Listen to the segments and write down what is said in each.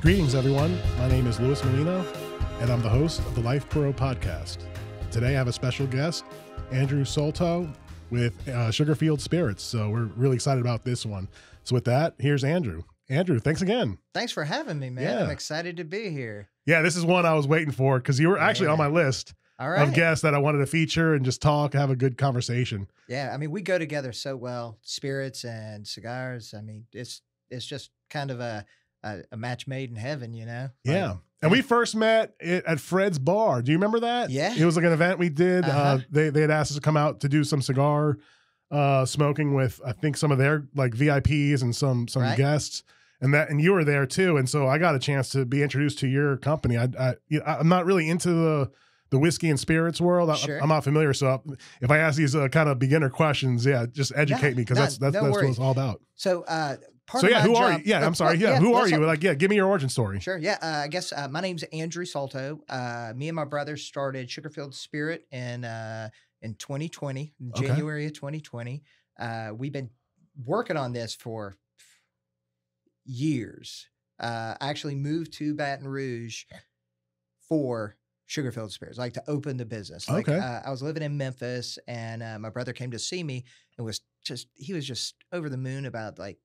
Greetings, everyone. My name is Luis Molina, and I'm the host of the Life Puro podcast. Today, I have a special guest, Andrew Soltau with Sugarfield Spirits. So we're really excited about this one. So with that, here's Andrew. Andrew, thanks again. Thanks for having me, man. Yeah. I'm excited to be here. Yeah, this is one I was waiting for because you were actually on my list of guests that I wanted to feature and just talk, have a good conversation. Yeah, I mean, we go together so well. Spirits and cigars. I mean, it's just kind of a match made in heaven, you know? Yeah. And we first met at Fred's Bar. Do you remember that? Yeah. It was like an event we did. They had asked us to come out to do some cigar smoking with, I think, some of their like VIPs and some guests. And you were there too. And so I got a chance to be introduced to your company. I'm not really into the whiskey and spirits world. I'm not familiar. So if I ask these kind of beginner questions, just educate me because that's what it's all about. So, who are you? Yeah, I'm sorry. Yeah, who are you? Give me your origin story. Sure. Yeah, I guess my name's Andrew Soltau. Me and my brother started Sugarfield Spirit in 2020, January of 2020. We've been working on this for years. I actually moved to Baton Rouge for Sugarfield Spirits, like to open the business. I was living in Memphis, and my brother came to see me and he was just over the moon about like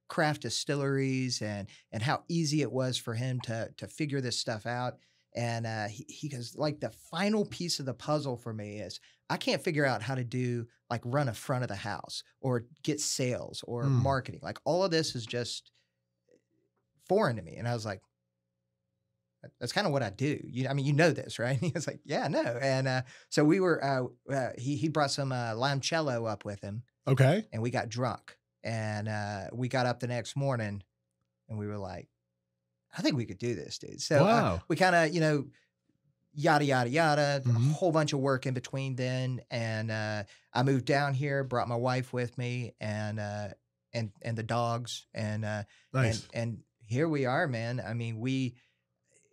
craft distilleries and how easy it was for him to figure this stuff out. And he goes, like, the final piece of the puzzle for me is I can't figure out how to do like run a front of the house or get sales or marketing. Like all of this is just foreign to me. And I was like, that's kind of what I do. You know this, right? He was like, yeah, no. And so we were, he brought some limoncello up with him. Okay. And we got drunk. And we got up the next morning and we were like, I think we could do this, dude. So we kind of, yada, yada, yada, a whole bunch of work in between then. And I moved down here, brought my wife with me and the dogs. And, nice. and here we are, man. I mean,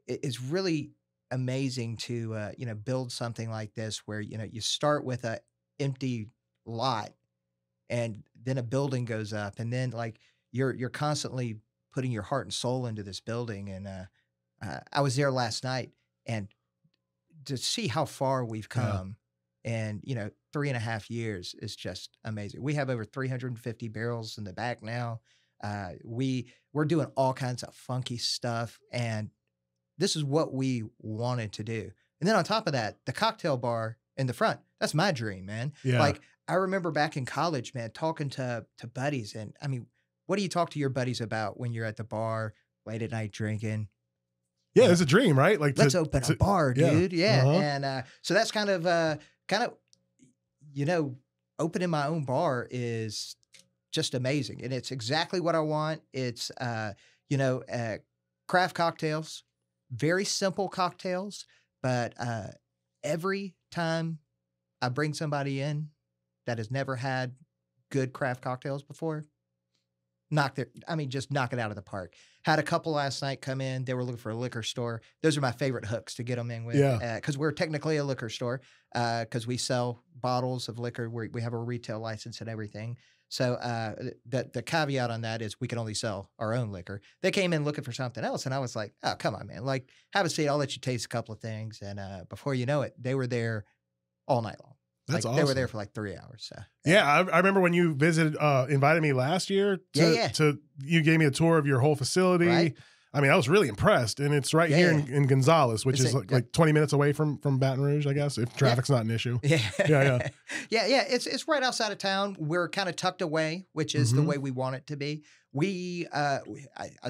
it's really amazing to, build something like this where, you start with a empty lot and then a building goes up and then like you're constantly putting your heart and soul into this building. And I was there last night and to see how far we've come in, 3.5 years is just amazing. We have over 350 barrels in the back now. We're doing all kinds of funky stuff, and this is what we wanted to do. And then on top of that, the cocktail bar in the front, that's my dream, man. Yeah. Like I remember back in college, man, talking to buddies. And I mean, what do you talk to your buddies about when you're at the bar late at night drinking? Yeah, it's a dream, right? Like let's open a bar, dude. Yeah. And so that's kind of, opening my own bar is just amazing. And it's exactly what I want. It's, craft cocktails, very simple cocktails, but every time I bring somebody in that has never had good craft cocktails before, just knock it out of the park. Had a couple last night come in. They were looking for a liquor store. Those are my favorite hooks to get them in with. Yeah. Because we're technically a liquor store because we sell bottles of liquor. We have a retail license and everything. So the caveat on that is we can only sell our own liquor. They came in looking for something else, and I was like, oh, come on, man. Like, have a seat. I'll let you taste a couple of things. And before you know it, they were there all night long. That's awesome. They were there for like 3 hours. So yeah, I remember when you invited me last year. You gave me a tour of your whole facility. Right. I mean, I was really impressed, and it's right here in Gonzales, which is like 20 minutes away from Baton Rouge, I guess, if traffic's not an issue. Yeah. Yeah. It's right outside of town. We're kind of tucked away, which is the way we want it to be. I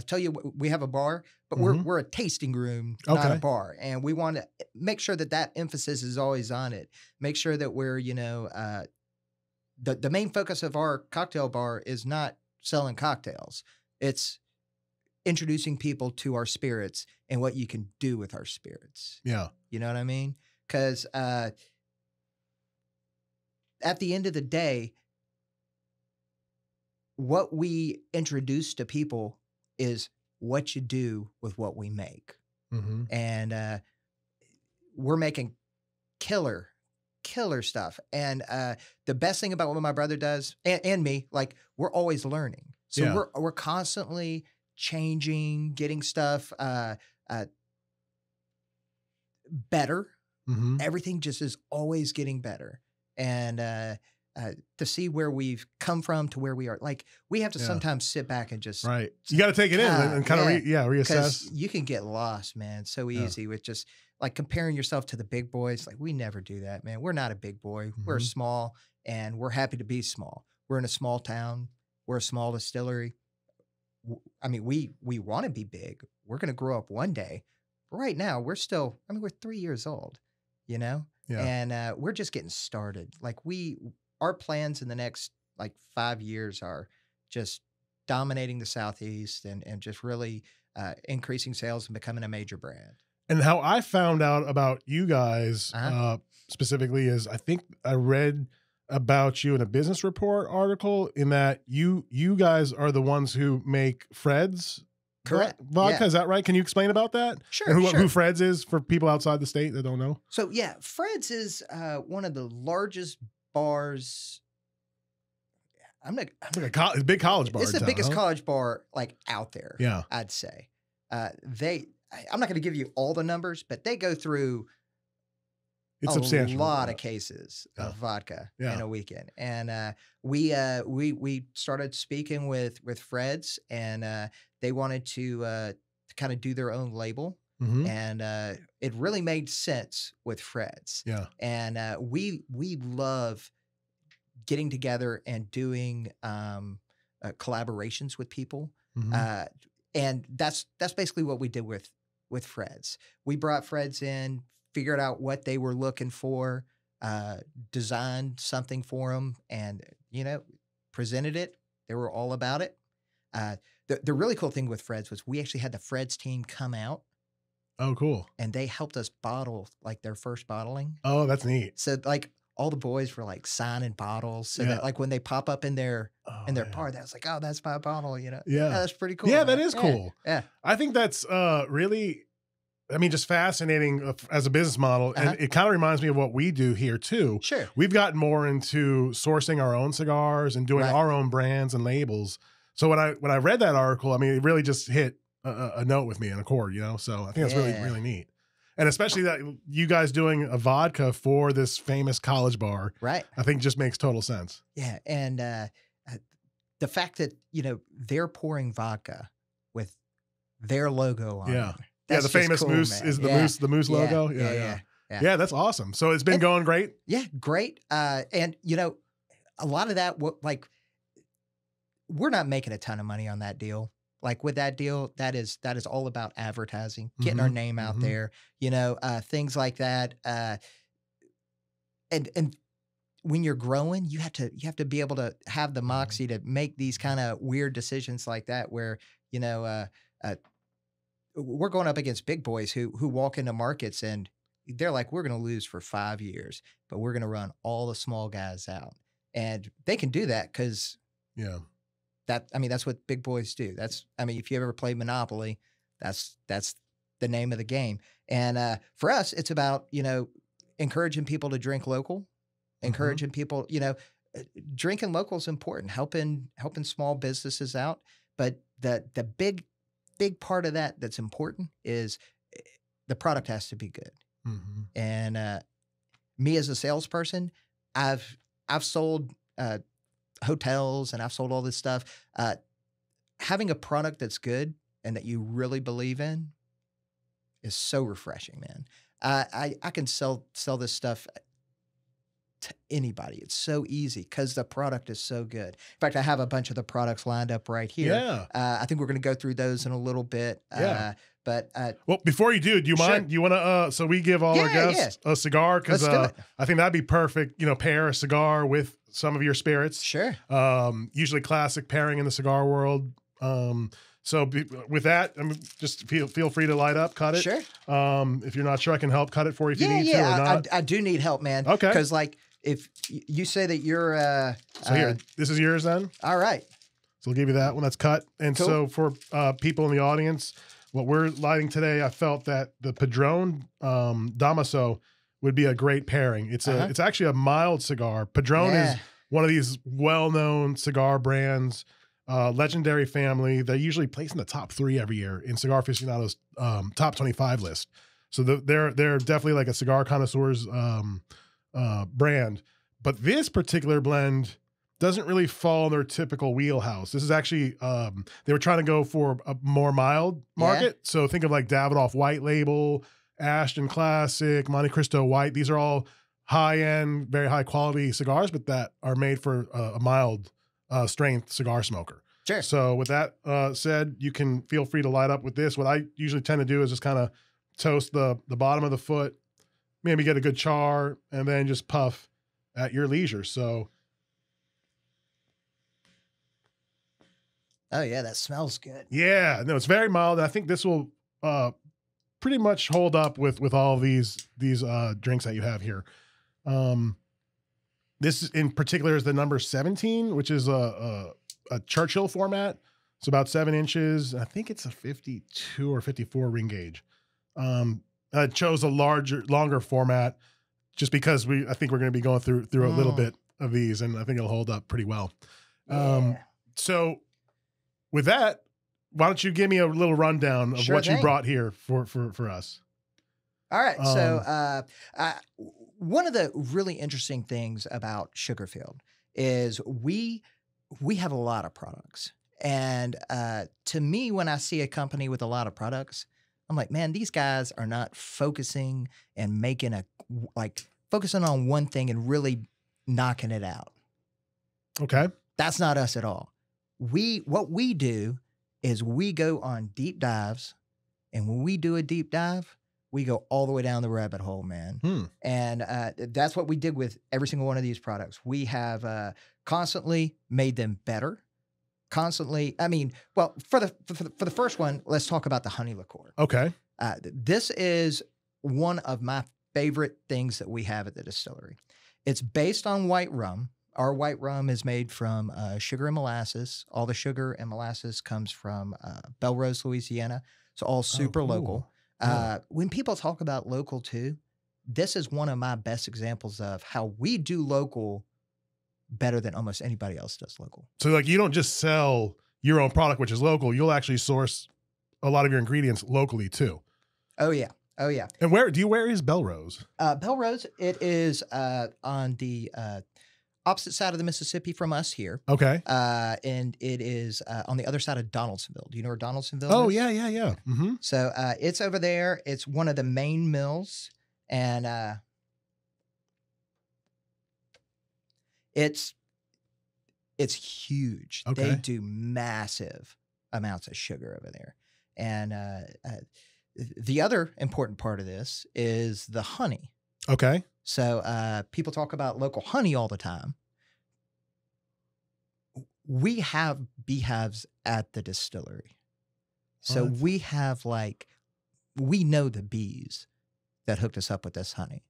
tell you, we have a bar, but we're a tasting room, not a bar, and we want to make sure that emphasis is always on it. Make sure that we're, the main focus of our cocktail bar is not selling cocktails. It's introducing people to our spirits and what you can do with our spirits. Yeah. You know what I mean? Because at the end of the day, what we introduce to people is what you do with what we make. And we're making killer stuff. And the best thing about what my brother does and me, like, we're always learning. So we're constantly changing, getting stuff better. Everything just is always getting better. And to see where we've come from to where we are, like we have to sometimes sit back and just you got to take it in and kind of reassess. You can get lost, man, so easy with just like comparing yourself to the big boys. Like we never do that, man. We're not a big boy. We're small, and we're happy to be small. We're in a small town. We're a small distillery. I mean, we want to be big. We're going to grow up one day. But right now, we're still, I mean, we're 3 years old, you know? Yeah. And we're just getting started. Like our plans in the next like 5 years are just dominating the Southeast and just really increasing sales and becoming a major brand. And how I found out about you guys specifically is I think I read about you in a business report article in that you guys are the ones who make Fred's vodka. Yeah. Is that right? Can you explain about that? Sure. And who Fred's is for people outside the state that don't know? So yeah, Fred's is one of the largest bars. It's like a big college bar. It's the biggest college bar like out there. Yeah, I'd say. I'm not going to give you all the numbers, but they go through a lot of cases of vodka in a weekend. And we started speaking with Fred's, and they wanted to kind of do their own label. And it really made sense with Fred's. Yeah. And we love getting together and doing collaborations with people. And that's basically what we did with Fred's. We brought Fred's in, figured out what they were looking for, designed something for them, and, you know, presented it. They were all about it. The really cool thing with Fred's was we actually had the Fred's team come out. Oh, cool. And they helped us bottle like their first bottling. Oh, that's neat. So like all the boys were like signing bottles so that like when they pop up in their bar, that's like, oh, that's my bottle, you know? Yeah. That's pretty cool. Yeah, man. That is cool. Yeah. I think that's really, I mean, just fascinating as a business model. And it kind of reminds me of what we do here too. Sure. We've gotten more into sourcing our own cigars and doing our own brands and labels. So when I read that article, I mean, it really just hit a note with me and a chord, you know? So I think that's really, really neat. And especially that you guys doing a vodka for this famous college bar, right? I think just makes total sense. Yeah. And the fact that, you know, they're pouring vodka with their logo on it. Yeah, the famous cool, moose man. Is the moose logo. Yeah, that's awesome. So it's been going great. Yeah, great. And you know, a lot of that, we're not making a ton of money on that deal. Like with that deal, that is all about advertising, getting our name out there. You know, things like that. And when you're growing, you have to be able to have the moxie to make these kind of weird decisions like that, where you know. We're going up against big boys who walk into markets and they're like, we're going to lose for 5 years, but we're going to run all the small guys out. And they can do that because that's what big boys do. If you ever played Monopoly, that's the name of the game. And for us, it's about, you know, encouraging people to drink local, encouraging people, you know, drinking local is important, helping small businesses out. But the big part of that's important is the product has to be good. And me as a salesperson, I've sold hotels and I've sold all this stuff. Having a product that's good and that you really believe in is so refreshing, man. I can sell this stuff to anybody. It's so easy because the product is so good. In fact, I have a bunch of the products lined up right here. Yeah. I think we're going to go through those in a little bit. But well, before you do you mind? Do you want to? So we give all our guests a cigar because I think that'd be perfect. You know, pair a cigar with some of your spirits. Sure. Usually classic pairing in the cigar world. So with that, just feel free to light up, cut it. Sure. If you're not sure, I can help cut it for you if you need to or not. I do need help, man. Okay. Because like if you say that you're so here, this is yours then. All right. So we'll give you that one that's cut. And so for people in the audience, what we're lighting today, I felt that the Padron Damaso would be a great pairing. It's it's actually a mild cigar. Padron is one of these well-known cigar brands. legendary family. They usually place in the top 3 every year in Cigar Aficionado's top 25 list. So they're definitely like a cigar connoisseur's brand. But this particular blend doesn't really fall in their typical wheelhouse. This is actually, they were trying to go for a more mild market. Yeah. So think of like Davidoff White Label, Ashton Classic, Monte Cristo White. These are all high-end, very high-quality cigars, but that are made for a mild strength cigar smoker. Sure. So with that said, you can feel free to light up with this. What I usually tend to do is just kind of toast the bottom of the foot, maybe get a good char, and then just puff at your leisure. So... Oh yeah, that smells good. Yeah, no, it's very mild. I think this will pretty much hold up with all these drinks that you have here. This in particular is the number 17, which is a Churchill format. It's about 7 inches. I think it's a 52 or 54 ring gauge. I chose a longer format just because I think we're going to be going through a little bit of these, and I think it'll hold up pretty well. Yeah. So. With that, why don't you give me a little rundown of what you brought here for us? All right. So one of the really interesting things about Sugarfield is we have a lot of products. And to me, when I see a company with a lot of products, I'm like, man, these guys are not focusing and focusing on one thing and really knocking it out. Okay. That's not us at all. What we do is we go on deep dives, and when we do a deep dive, we go all the way down the rabbit hole, man. And that's what we did with every single one of these products. We have constantly made them better. Constantly, I mean, well, for the first one, let's talk about the honey liqueur. Okay. This is one of my favorite things that we have at the distillery. It's based on white rum. Our white rum is made from sugar and molasses. All the sugar and molasses comes from Belrose, Louisiana. So all super local. When people talk about local too, this is one of my best examples of how we do local better than almost anybody else does local. So like you don't just sell your own product, which is local. You'll actually source a lot of your ingredients locally too. Oh yeah. Oh yeah. And where is Belrose? Belrose, it is on the opposite side of the Mississippi from us here. Okay. And it is on the other side of Donaldsonville. Do you know where Donaldsonville is? Oh, yeah. Mm-hmm. So it's over there. It's one of the main mills. And it's huge. Okay. They do massive amounts of sugar over there. And the other important part of this is the honey. Okay. So people talk about local honey all the time. We have beehives at the distillery. So we have we know the bees that hooked us up with this honey.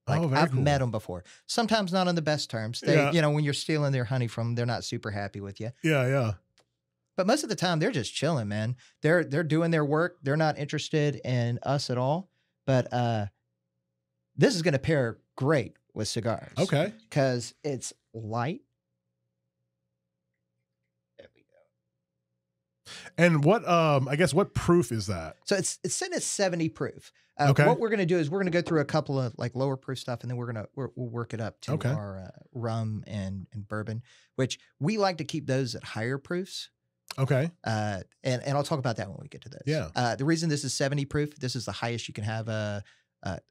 I've met them before. Sometimes not on the best terms. They, when you're stealing their honey from them, they're not super happy with you. Yeah. But most of the time they're just chilling, man. They're doing their work. They're not interested in us at all. But this is going to pair great with cigars. Okay. Because it's light. There we go. And what, I guess, what proof is that? So it's sitting at 70 proof. Okay. What we're going to do is we're going to go through a couple of lower proof stuff, and then we'll work it up to our rum and bourbon, which we like to keep those at higher proofs. Okay. And I'll talk about that when we get to those. Yeah. The reason this is 70 proof, this is the highest you can have a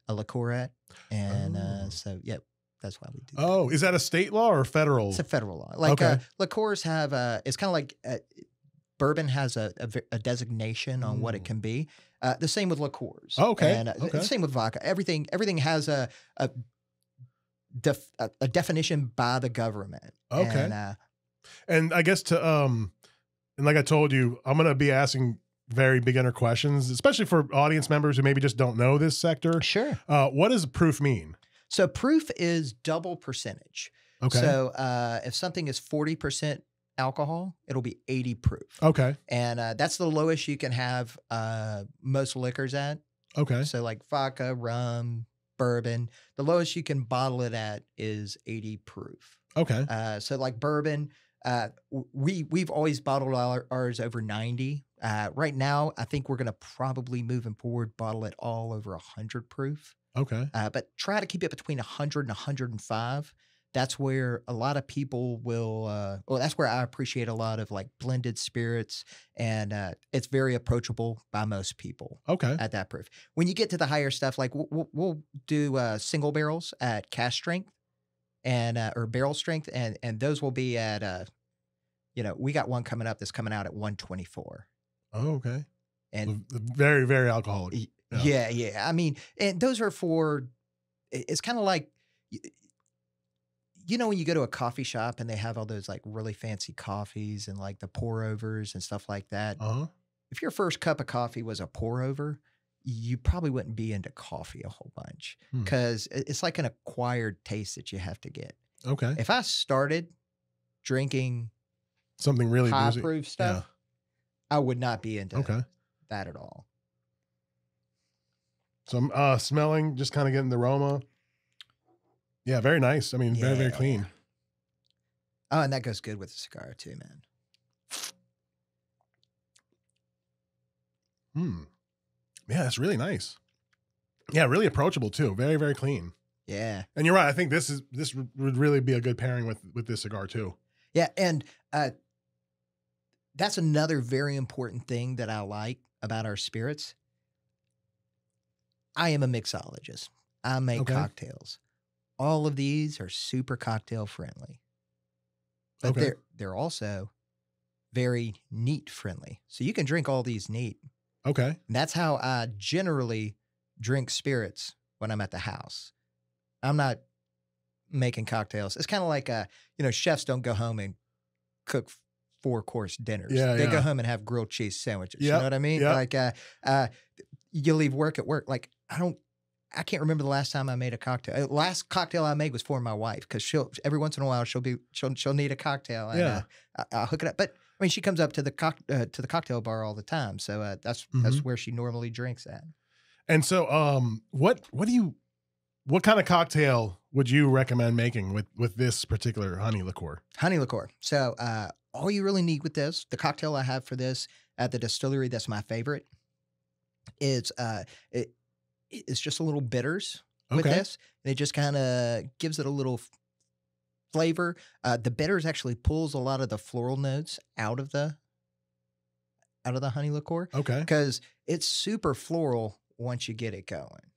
liqueur at. And so, yeah, that's why we do that. Oh, is that a state law or federal? It's a federal law. Liqueurs have, it's kind of like bourbon has a designation on what it can be. The same with liqueurs. Okay. And same with vodka. Everything has a definition by the government. Okay. And I guess and like I told you, I'm going to be asking very beginner questions, especially for audience members who maybe just don't know this sector. Sure. What does proof mean? So proof is double percentage. Okay. So if something is 40% alcohol, it'll be 80 proof. Okay. And that's the lowest you can have most liquors at. Okay. So like vodka, rum, bourbon, the lowest you can bottle it at is 80 proof. Okay. So like bourbon, we've always bottled ours over 90. Right now, I think we're going to probably moving forward bottle it all over 100 proof. Okay. But try to keep it between 100 and 105. That's where a lot of people will, well, that's where I appreciate a lot of like blended spirits, and it's very approachable by most people. Okay. At that proof. When you get to the higher stuff, like we'll do single barrels at cask strength and or barrel strength, and those will be at we got one coming up that's coming out at 124. Oh, okay. And very, very alcoholic. Yeah. I mean, and those are for. It's kind of like. When you go to a coffee shop and they have all those like really fancy coffees and like the pour overs and stuff like that. If your first cup of coffee was a pour over, you probably wouldn't be into coffee a whole bunch because it's like an acquired taste that you have to get. Okay. If I started drinking something really high proof stuff, I would not be into that at all. So I'm smelling, just kind of getting the aroma. Yeah, very nice. I mean, very, very clean. Oh, and that goes good with the cigar too, man. Yeah, that's really nice. Yeah, really approachable too. Very, very clean. Yeah. And you're right. I think this would really be a good pairing with this cigar too. Yeah, and that's another very important thing that I like about our spirits. I am a mixologist. I make cocktails. All of these are super cocktail friendly, but they're also very neat friendly. So you can drink all these neat. Okay. And that's how I generally drink spirits when I'm at the house. I'm not making cocktails. It's kind of like, chefs don't go home and cook 4-course dinners. They go home and have grilled cheese sandwiches. You know what I mean? Like, you leave work at work. Like, I can't remember the last time I made a cocktail. Last cocktail I made was for my wife because every once in a while she'll need a cocktail and I'll hook it up. But I mean, she comes up to the cocktail bar all the time, so that's where she normally drinks at. And so, what kind of cocktail would you recommend making with this particular honey liqueur? Honey liqueur. So, all you really need with this, the cocktail I have for this at the distillery, that's my favorite. It's just a little bitters with this. And it just kind of gives it a little flavor. The bitters actually pulls a lot of the floral notes out of the honey liqueur. Okay. Because it's super floral once you get it going.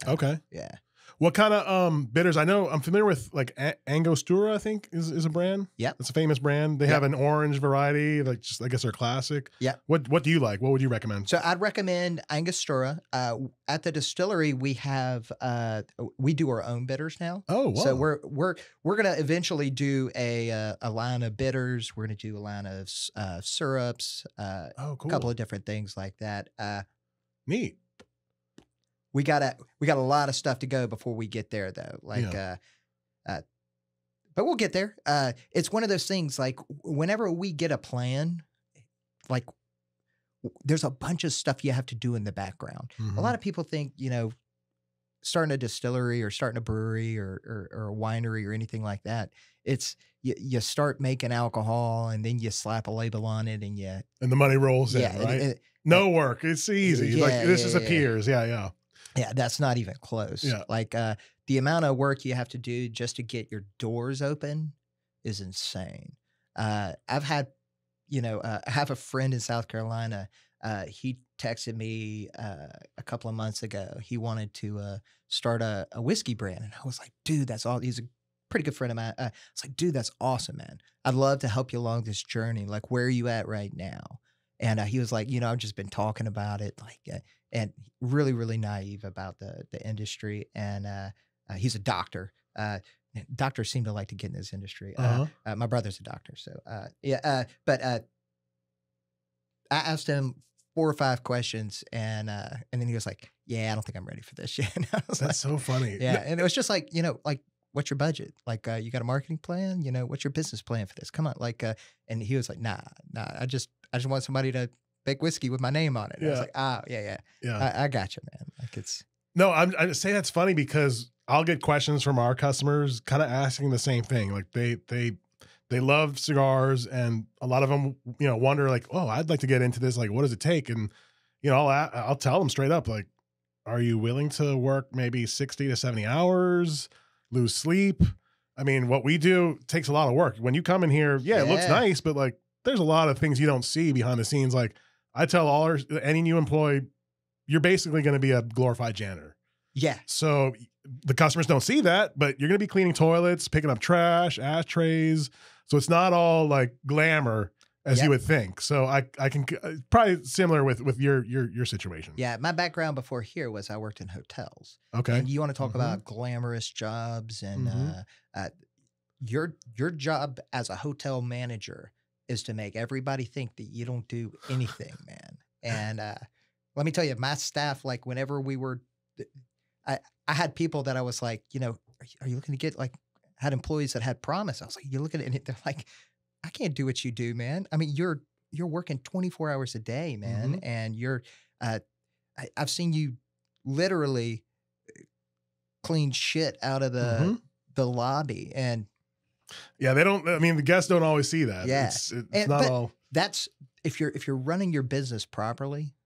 Okay. Yeah. What kind of bitters? I know I'm familiar with like Angostura, I think is a brand. Yeah. It's a famous brand. They have an orange variety, like just I guess they're classic. Yeah. What do you like? What would you recommend? So I'd recommend Angostura. At the distillery, we do our own bitters now. Oh, wow. So we're gonna eventually do a line of bitters. We're gonna do a line of syrups. Cool. A couple of different things like that. Neat. We got a lot of stuff to go before we get there, though. But we'll get there. It's one of those things. Like whenever we get a plan, like there's a bunch of stuff you have to do in the background. A lot of people think, starting a distillery or starting a brewery or a winery or anything like that. It's you start making alcohol and then you slap a label on it and the money rolls in, right? No work. It's easy. This just appears. Yeah. Yeah, that's not even close. Yeah. Like the amount of work you have to do just to get your doors open is insane. I have a friend in South Carolina. He texted me a couple of months ago. He wanted to start a whiskey brand. And I was like, dude, that's all. He's a pretty good friend of mine. I was like, dude, that's awesome, man. I'd love to help you along this journey. Like, where are you at right now? And he was like, I've just been talking about it, and really, really naive about the industry. And he's a doctor. Doctors seem to like to get in this industry. My brother's a doctor, so But I asked him 4 or 5 questions, and then he was like, "Yeah, I don't think I'm ready for this yet." That's so funny. Yeah, and it was just like, what's your budget? Like, you got a marketing plan? What's your business plan for this? Come on, and he was like, nah. I just want somebody to make whiskey with my name on it. And I was like, yeah. I got you, man. Like it's. No, I say that's funny because I'll get questions from our customers kind of asking the same thing. Like they they love cigars, and a lot of them, wonder like, oh, I'd like to get into this. Like, what does it take? And, I'll tell them straight up, like, are you willing to work maybe 60 to 70 hours, lose sleep? I mean, what we do takes a lot of work. When you come in here, it looks nice, but like, there's a lot of things you don't see behind the scenes. Like, I tell any new employee, you're basically going to be a glorified janitor. Yeah. So the customers don't see that, but you're going to be cleaning toilets, picking up trash, ashtrays. So it's not all like glamour as you would think. So I can probably similar with your situation. Yeah. My background before here was I worked in hotels. Okay. And you want to talk about glamorous jobs and your job as a hotel manager is to make everybody think that you don't do anything, man. And let me tell you, my staff, like whenever we were, I had people that I was like, are you looking to get like, had employees that had promise. I was like, you're looking at it. They're like, I can't do what you do, man. I mean, you're working 24 hours a day, man. And you're, I've seen you literally clean shit out of the lobby. And the guests don't always see that. Yeah. It's not all. That's, if you're running your business properly,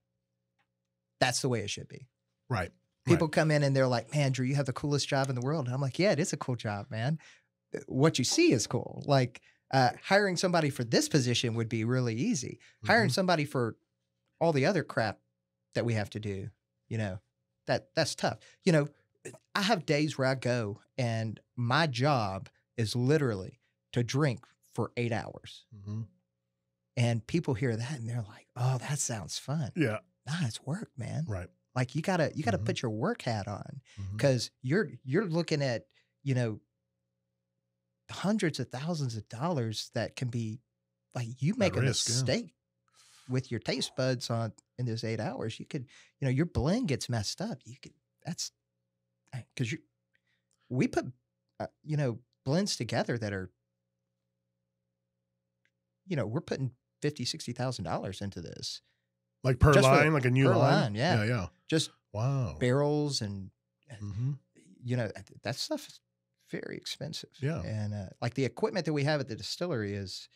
that's the way it should be. Right. People come in and they're like, man, Drew, you have the coolest job in the world. And I'm like, yeah, it is a cool job, man. What you see is cool. Like hiring somebody for this position would be really easy. Hiring somebody for all the other crap that we have to do, that's tough. I have days where I go and my job is literally to drink for 8 hours. And people hear that and they're like, oh, that sounds fun. Yeah. Nah, it's work, man. Right. Like you gotta put your work hat on because you're looking at, hundreds of thousands of dollars that can be like you make a mistake with your taste buds in those 8 hours. You could, your blend gets messed up. That's because we put, blends together that are, we're putting $50,000-$60,000 into this. Like per line, like a new line? Yeah. Yeah. Just wow. barrels and, that stuff is very expensive. Yeah. And like the equipment that we have at the distillery is,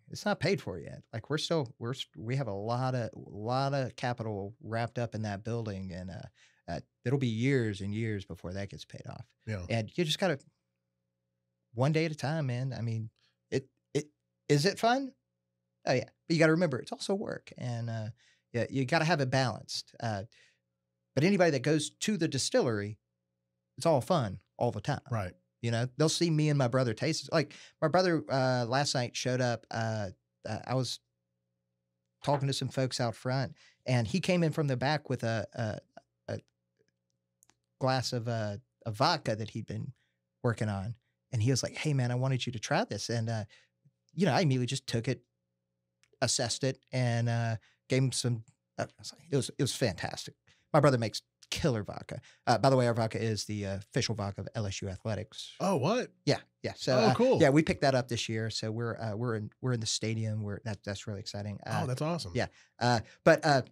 it's not paid for yet. Like we have a lot of capital wrapped up in that building and it'll be years and years before that gets paid off. Yeah. And you just got to one day at a time, man. I mean, is it fun? Oh yeah, but you got to remember it's also work, and you got to have it balanced. But anybody that goes to the distillery, it's all fun all the time, right? They'll see me and my brother taste. Like my brother last night showed up. I was talking to some folks out front, and he came in from the back with a glass of vodka that he'd been working on, and he was like, "Hey man, I wanted you to try this," and I immediately just took it, assessed it, and gave him some. It was fantastic. My brother makes killer vodka. By the way, our vodka is the official vodka of LSU Athletics. Oh, what? Yeah. So, cool. Yeah, we picked that up this year. So we're in the stadium. That's really exciting. That's awesome. Yeah. But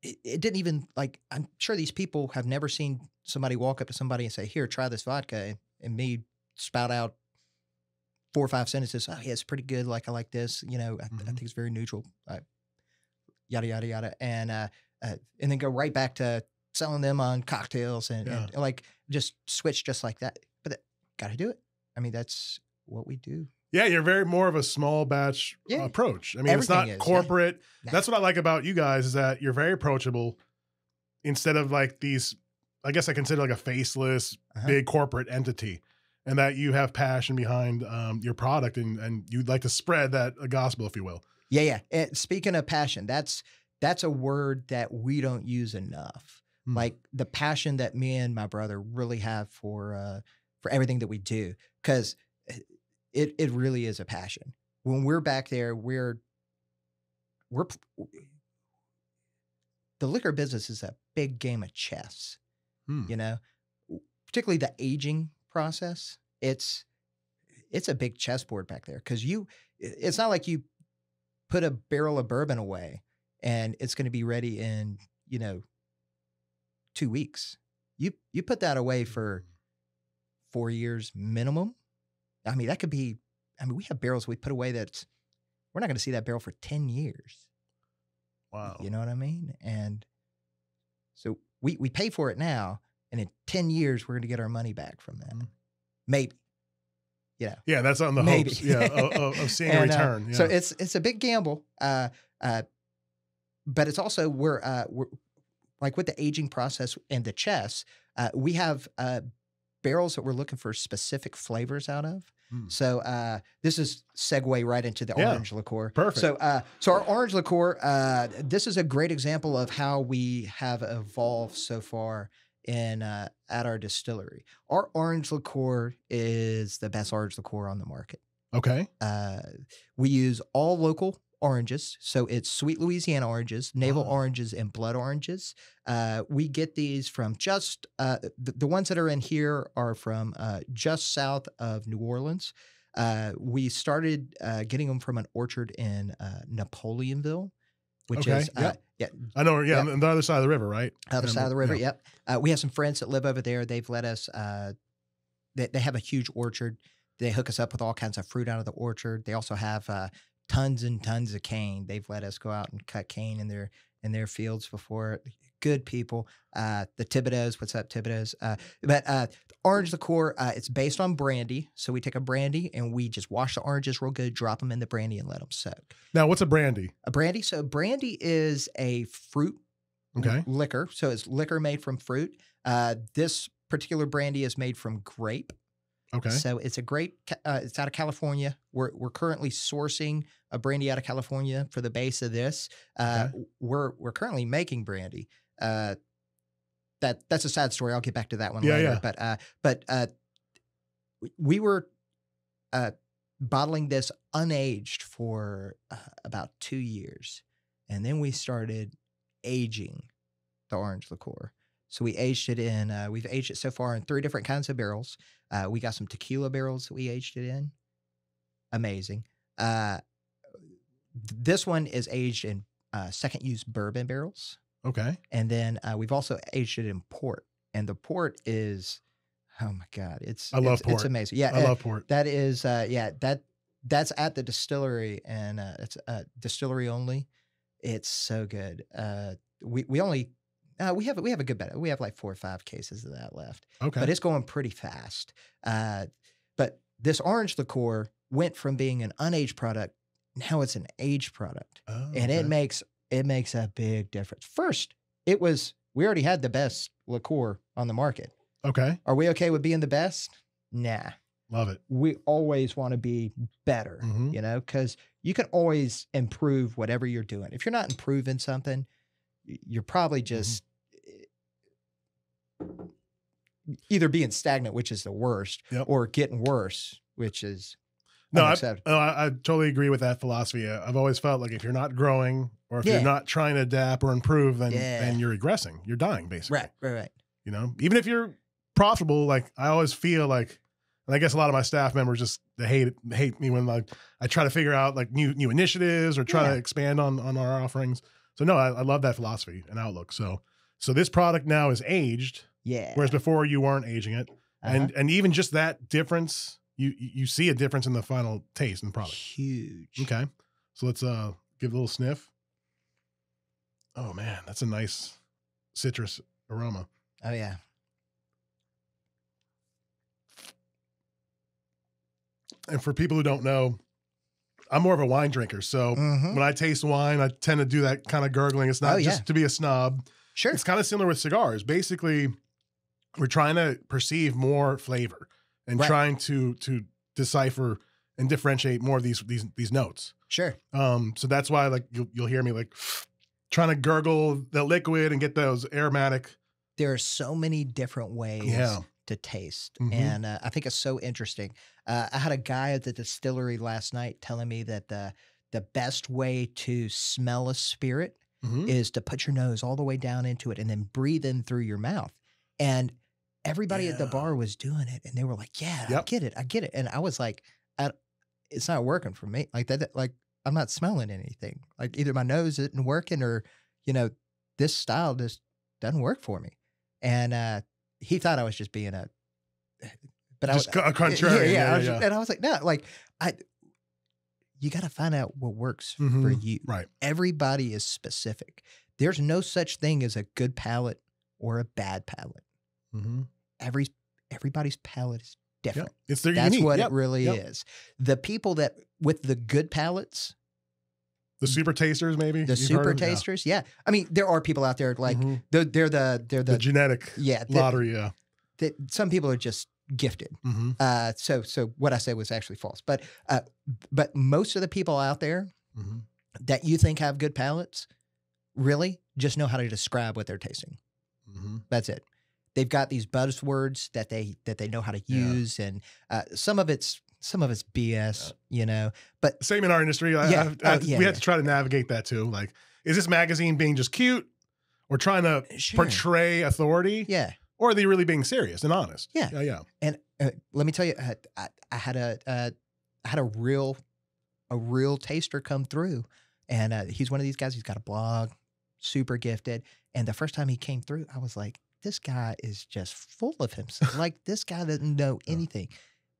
it didn't even like. I'm sure these people have never seen somebody walk up to somebody and say, "Here, try this vodka," and me spout out 4 or 5 sentences. Oh, yeah, it's pretty good. Like, I like this. I think it's very neutral. Yada, yada, yada. And then go right back to selling them on cocktails and like just switch just like that. But got to do it. I mean, that's what we do. Yeah, you're very more of a small batch approach. I mean, Everything it's not corporate. Yeah. That's what I like about you guys is that you're very approachable instead of like these, I guess I consider like a faceless big corporate entity. And that you have passion behind your product and you'd like to spread that gospel, if you will. Yeah. And speaking of passion, that's a word that we don't use enough. Like the passion that me and my brother really have for everything that we do, because it really is a passion. When we're back there, we're the liquor business is a big game of chess. Particularly the aging process. It's a big chessboard back there because it's not like you put a barrel of bourbon away and it's going to be ready in 2 weeks. You put that away for 4 years minimum, I mean, that could be, I mean, we have barrels we put away that's, we're not going to see that barrel for 10 years. Wow. You know what I mean? And so we pay for it now, and in 10 years, we're going to get our money back from that. Maybe. You know. Yeah, that's on the Maybe. hopes of seeing a return. So it's a big gamble. But it's also, we're like with the aging process and the chest, we have barrels that we're looking for specific flavors out of. So this is segue right into the orange liqueur. Perfect. So our orange liqueur, this is a great example of how we have evolved so far in at our distillery. Our orange liqueur is the best orange liqueur on the market. Okay. We use all local oranges. So it's sweet Louisiana oranges, navel oranges, and blood oranges. We get these from just, the ones that are in here are from just south of New Orleans. We started getting them from an orchard in Napoleonville, which is, I know, on the other side of the river, right? Other side of the river, yep. We have some friends that live over there. They've let us, they have a huge orchard. They hook us up with all kinds of fruit out of the orchard. They also have tons and tons of cane. They've let us go out and cut cane in their fields before. Good people. The Thibodeaux, what's up, Thibodeaux? But orange liqueur, it's based on brandy. So we take a brandy and we just wash the oranges real good, drop them in the brandy and let them soak. Now, what's a brandy? A brandy? So brandy is a fruit liquor. So it's liquor made from fruit. This particular brandy is made from grape. Okay. So it's a grape. It's out of California. We're currently sourcing a brandy out of California for the base of this. We're currently making brandy. That's a sad story. I'll get back to that one later. Yeah. But we were bottling this unaged for about 2 years, and then we started aging the orange liqueur. So we aged it in, we've aged it so far in 3 different kinds of barrels. We got some tequila barrels that we aged it in. Amazing. This one is aged in second use bourbon barrels. Okay. And then we've also aged it in port. And the port is, oh my God, I love port. It's amazing. Yeah. I love port. That is, that's at the distillery, and it's distillery only. It's so good. We only, we have a good bit. We have like 4 or 5 cases of that left. Okay. But it's going pretty fast. But this orange liqueur went from being an unaged product, now it's an aged product. Oh, and it makes a big difference. First, we already had the best liqueur on the market. Okay. Are we okay with being the best? Nah. Love it. We always want to be better, you know, because you can always improve whatever you're doing. If you're not improving something, you're probably just either being stagnant, which is the worst, or getting worse, which is unacceptable. I totally agree with that philosophy. I've always felt like if you're not growing or if you're not trying to adapt or improve, then you're regressing. You're dying, basically. Right. You know, even if you're profitable, like I always feel like, and I guess a lot of my staff members just they hate me when like I try to figure out like new initiatives or try to expand on our offerings. So no, I love that philosophy and outlook. So this product now is aged. Yeah. Whereas before you weren't aging it. And even just that difference, you see a difference in the final taste in the product. Huge. Okay. So let's give a little sniff. Oh man, that's a nice citrus aroma. Oh yeah. And for people who don't know, I'm more of a wine drinker. So when I taste wine, I tend to do that kind of gurgling. It's not just to be a snob. Sure. It's kind of similar with cigars. Basically, we're trying to perceive more flavor and trying to decipher and differentiate more of these notes. Sure. So that's why like you'll hear me like trying to gurgle the liquid and get those aromatic. There are so many different ways to taste. And I think it's so interesting. I had a guy at the distillery last night telling me that the best way to smell a spirit is to put your nose all the way down into it and then breathe in through your mouth. And everybody at the bar was doing it. And they were like, I get it. And I was like, it's not working for me. Like that, like I'm not smelling anything. Like either my nose isn't working or, you know, this style just doesn't work for me. And he thought I was just being But just a contrarian. Yeah. And I was like, no, like you got to find out what works for you. Right. Everybody is specific. There's no such thing as a good palate or a bad palate. Everybody's palate is different. Yep. It's their That's unique. what it really is. The people that with the good palates, the super tasters, maybe the super tasters. Yeah. I mean, there are people out there like they're the genetic lottery. That some people are just gifted. So what I said was actually false. But most of the people out there that you think have good palates really just know how to describe what they're tasting. That's it. They've got these buzzwords that they know how to use, and some of it's BS, you know. But same in our industry. We have to try to navigate that too. Like, is this magazine being just cute, or trying to portray authority? Yeah. Or are they really being serious and honest? Yeah. And let me tell you, I had a real taster come through, and he's one of these guys. He's got a blog, super gifted. And the first time he came through, I was like, this guy is just full of himself. Like, this guy doesn't know anything.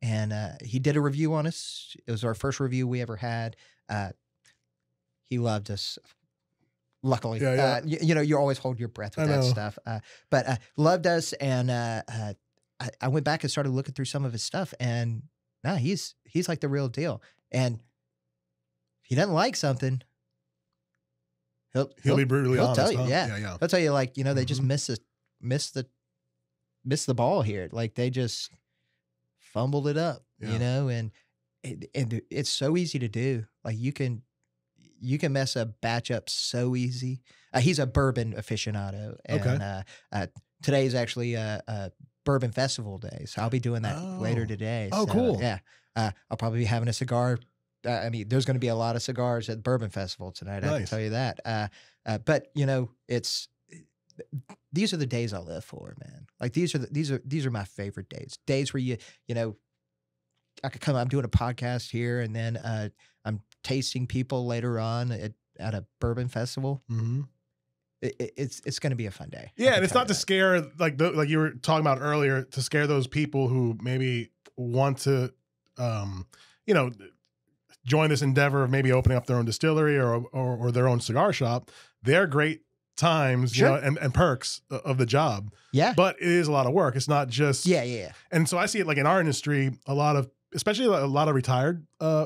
And he did a review on us. It was our first review we ever had. He loved us. Luckily, you know, you always hold your breath with that stuff. But loved us, and I went back and started looking through some of his stuff, and now he's like the real deal. And if he doesn't like something, he'll be brutally honest. He'll tell you, yeah. He'll tell you, like, you know, they just miss the ball here. Like, they just fumbled it up, you know, and it's so easy to do. Like, you can mess a batch up so easy. He's a bourbon aficionado, and today's actually a bourbon festival day, so I'll be doing that later today. Oh, so, cool. Yeah, I'll probably be having a cigar. I mean, there's going to be a lot of cigars at the bourbon festival tonight. I can tell you that. But you know, these are the days I live for, man. Like, these are my favorite days. Days where you know, I could come. I'm doing a podcast here, and then I'm tasting people later on at a bourbon festival. It's going to be a fun day. Yeah, and it's not to scare, like you were talking about earlier, to scare those people who maybe want to, you know, join this endeavor of maybe opening up their own distillery or their own cigar shop. They're great times, you know, and perks of the job. Yeah, but it is a lot of work. It's not just And so I see it like in our industry, especially a lot of retired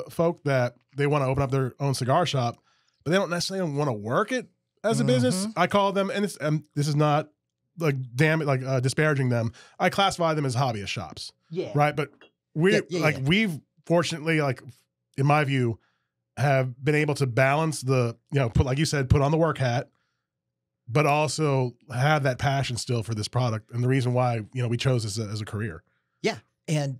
folk that they want to open up their own cigar shop, but they don't necessarily want to work it as a business. I call them, and it's this is not like disparaging them. I classify them as hobbyist shops. Yeah. Right. But we've fortunately, like, in my view, have been able to balance the, you know, like you said, put on the work hat, but also have that passion still for this product. And the reason why, you know, we chose this as a career. Yeah. And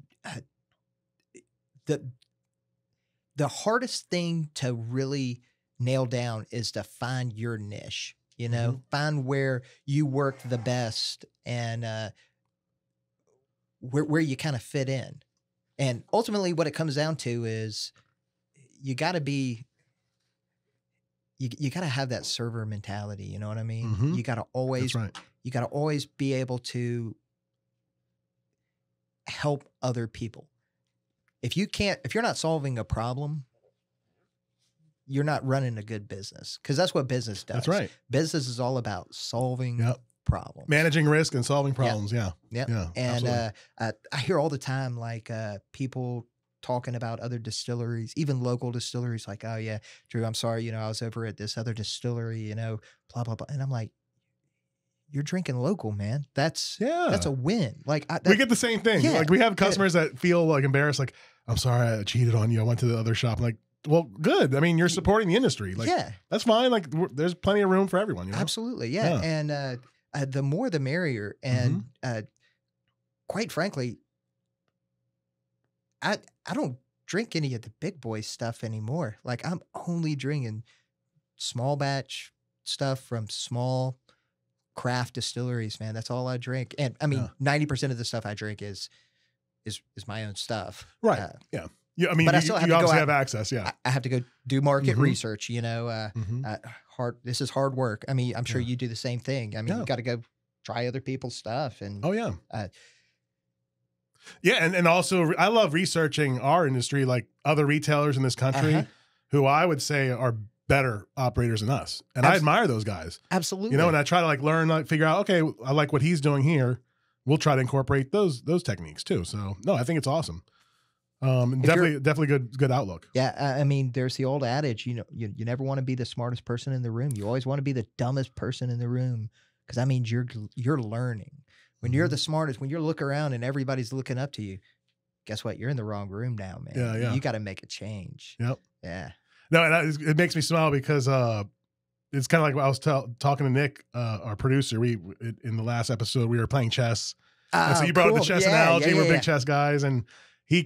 the hardest thing to really nail down is to find your niche, you know, find where you work the best, and where you kind of fit in. And ultimately what it comes down to is you got to have that server mentality. You know what I mean? You got to always, you got to always be able to help other people. If you're not solving a problem, you're not running a good business, because that's what business does. That's right. Business is all about solving problems, managing risk and solving problems. Yeah. And I hear all the time, like, people talking about other distilleries, even local distilleries, like, oh yeah, Drew, I'm sorry, you know, I was over at this other distillery, you know, blah blah blah, and I'm like, you're drinking local, man. That's a win. Like, we get the same thing. Like, we have customers that feel like embarrassed, like, I'm sorry, I cheated on you. I went to the other shop. I'm like, well, good. I mean, you're supporting the industry. Like, that's fine. Like, there's plenty of room for everyone. You know? Absolutely. Yeah. And the more the merrier. And quite frankly, I don't drink any of the big boy stuff anymore. Like, I'm only drinking small batch stuff from small craft distilleries, man. That's all I drink. And I mean, 90% of the stuff I drink is my own stuff. Right. Yeah. I mean, but I still have to have access. Yeah. I have to go do market research, you know, this is hard work. I mean, I'm sure you do the same thing. I mean, you got to go try other people's stuff. And Yeah, and also I love researching our industry, like other retailers in this country who I would say are better operators than us. And I admire those guys. Absolutely. You know, and I try to like learn, like figure out, okay, I like what he's doing here. We'll try to incorporate those techniques too. So no, I think it's awesome. Definitely good outlook. Yeah. I mean, there's the old adage, you never want to be the smartest person in the room. You always want to be the dumbest person in the room. Cause that means you're learning. When you're the smartest, when you look around and everybody's looking up to you, guess what? You're in the wrong room now, man. Yeah. You got to make a change. Yep. Yeah. No, and it makes me smile because it's kind of like what I was talking to Nick, our producer. In the last episode we were playing chess, and so you brought up the chess analogy. We're big chess guys, and we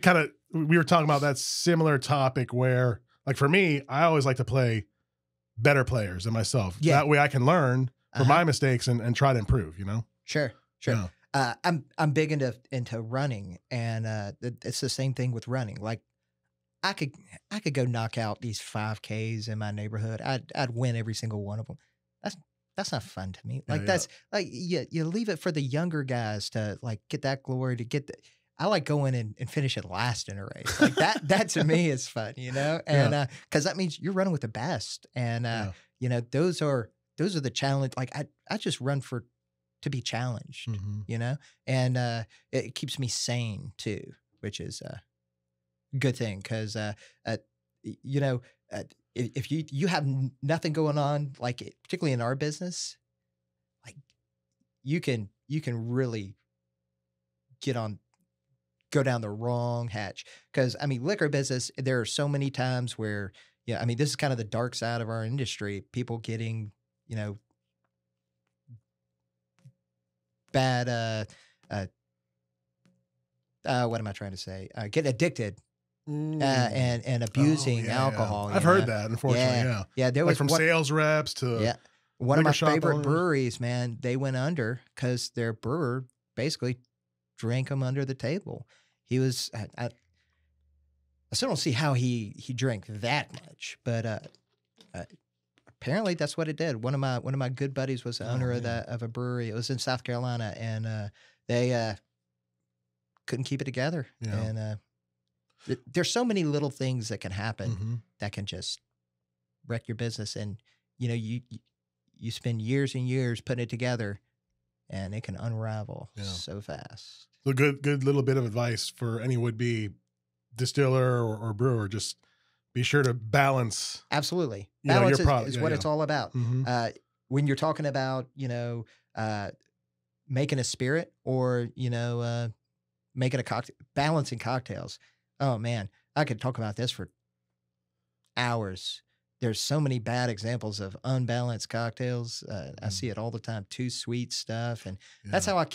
were talking about that similar topic where, like for me, I always like to play better players than myself. Yeah. That way I can learn from my mistakes and try to improve. You know. Sure. Yeah. I'm big into running, and it's the same thing with running. Like I could go knock out these 5Ks in my neighborhood. I'd win every single one of them. That's not fun to me. Like that's like you leave it for the younger guys to like get that glory, to get the. I like going and finishing last in a race. Like that to me is fun, you know? And because that means you're running with the best. And you know, those are the challenge. Like I just run to be challenged, you know? And it keeps me sane too, which is good thing, because you know, if you have nothing going on, like particularly in our business, like you can really go down the wrong hatch. Because I mean, liquor business, there are so many times where I mean, this is kind of the dark side of our industry. People getting bad what am I trying to say? Getting addicted. And abusing alcohol. I've heard that, unfortunately. Yeah. There was from sales reps to one of my favorite breweries. Man, they went under because their brewer basically drank them under the table. He was. I still don't see how he drank that much, but apparently that's what it did. One of my good buddies was the owner of a brewery. It was in South Carolina, and they couldn't keep it together. Yeah. And there's so many little things that can happen that can just wreck your business. And, you know, you spend years and years putting it together, and it can unravel so fast. So good little bit of advice for any would-be distiller or brewer. Just be sure to balance. Absolutely. Balance is what it's all about. When you're talking about, making a spirit or, making a cocktail, balancing cocktails. Oh man, I could talk about this for hours. There's so many bad examples of unbalanced cocktails. I see it all the time. Too sweet stuff, and that's how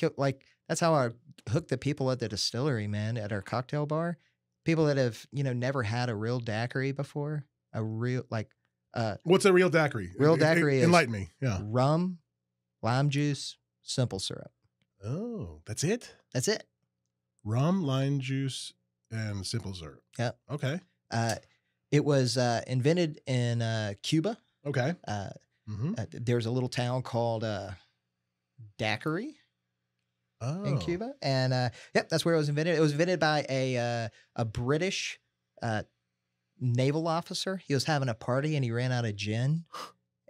that's how I hook the people at the distillery, man, at our cocktail bar. People that have never had a real daiquiri before. A real what's a real daiquiri? Real daiquiri is enlighten me. Yeah, rum, lime juice, simple syrup. Oh, that's it. That's it. Rum, lime juice, and simple syrup. Yeah. Okay. It was invented in Cuba. Okay. There's a little town called Daiquiri in Cuba, and that's where it was invented. It was invented by a British naval officer. He was having a party and he ran out of gin,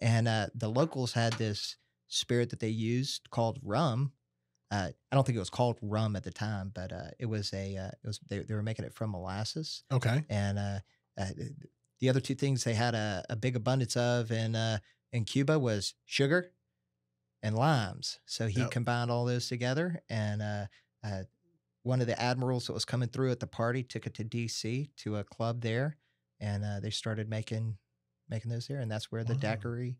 and the locals had this spirit that they used called rum. I don't think it was called rum at the time, but it was they were making it from molasses. Okay. And the other two things they had a big abundance of in Cuba was sugar and limes. So he combined all those together, and one of the admirals that was coming through at the party took it to DC to a club there, and they started making those there, and that's where the daiquiri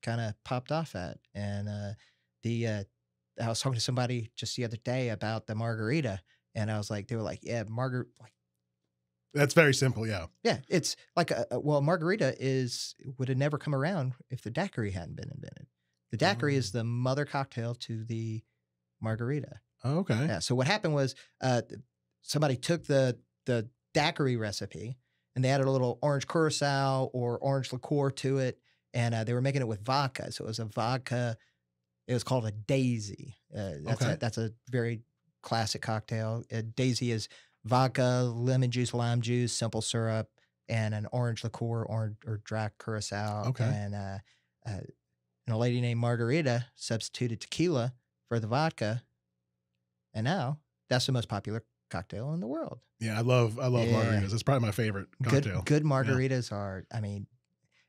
kind of popped off at. And I was talking to somebody just the other day about the margarita, and I was like, they were like, yeah, that's very simple. Yeah. Yeah. It's like, margarita would have never come around if the daiquiri hadn't been invented. The daiquiri is the mother cocktail to the margarita. Oh, okay. Yeah. So what happened was, somebody took the daiquiri recipe and they added a little orange curacao or orange liqueur to it. And they were making it with vodka. So it was a vodka. It was called a daisy. That's a very classic cocktail. Daisy is vodka, lemon juice, lime juice, simple syrup, and an orange liqueur or dry curacao. Okay. And a lady named Margarita substituted tequila for the vodka, and now that's the most popular cocktail in the world. Yeah, I love margaritas. It's probably my favorite cocktail. Good margaritas are. I mean,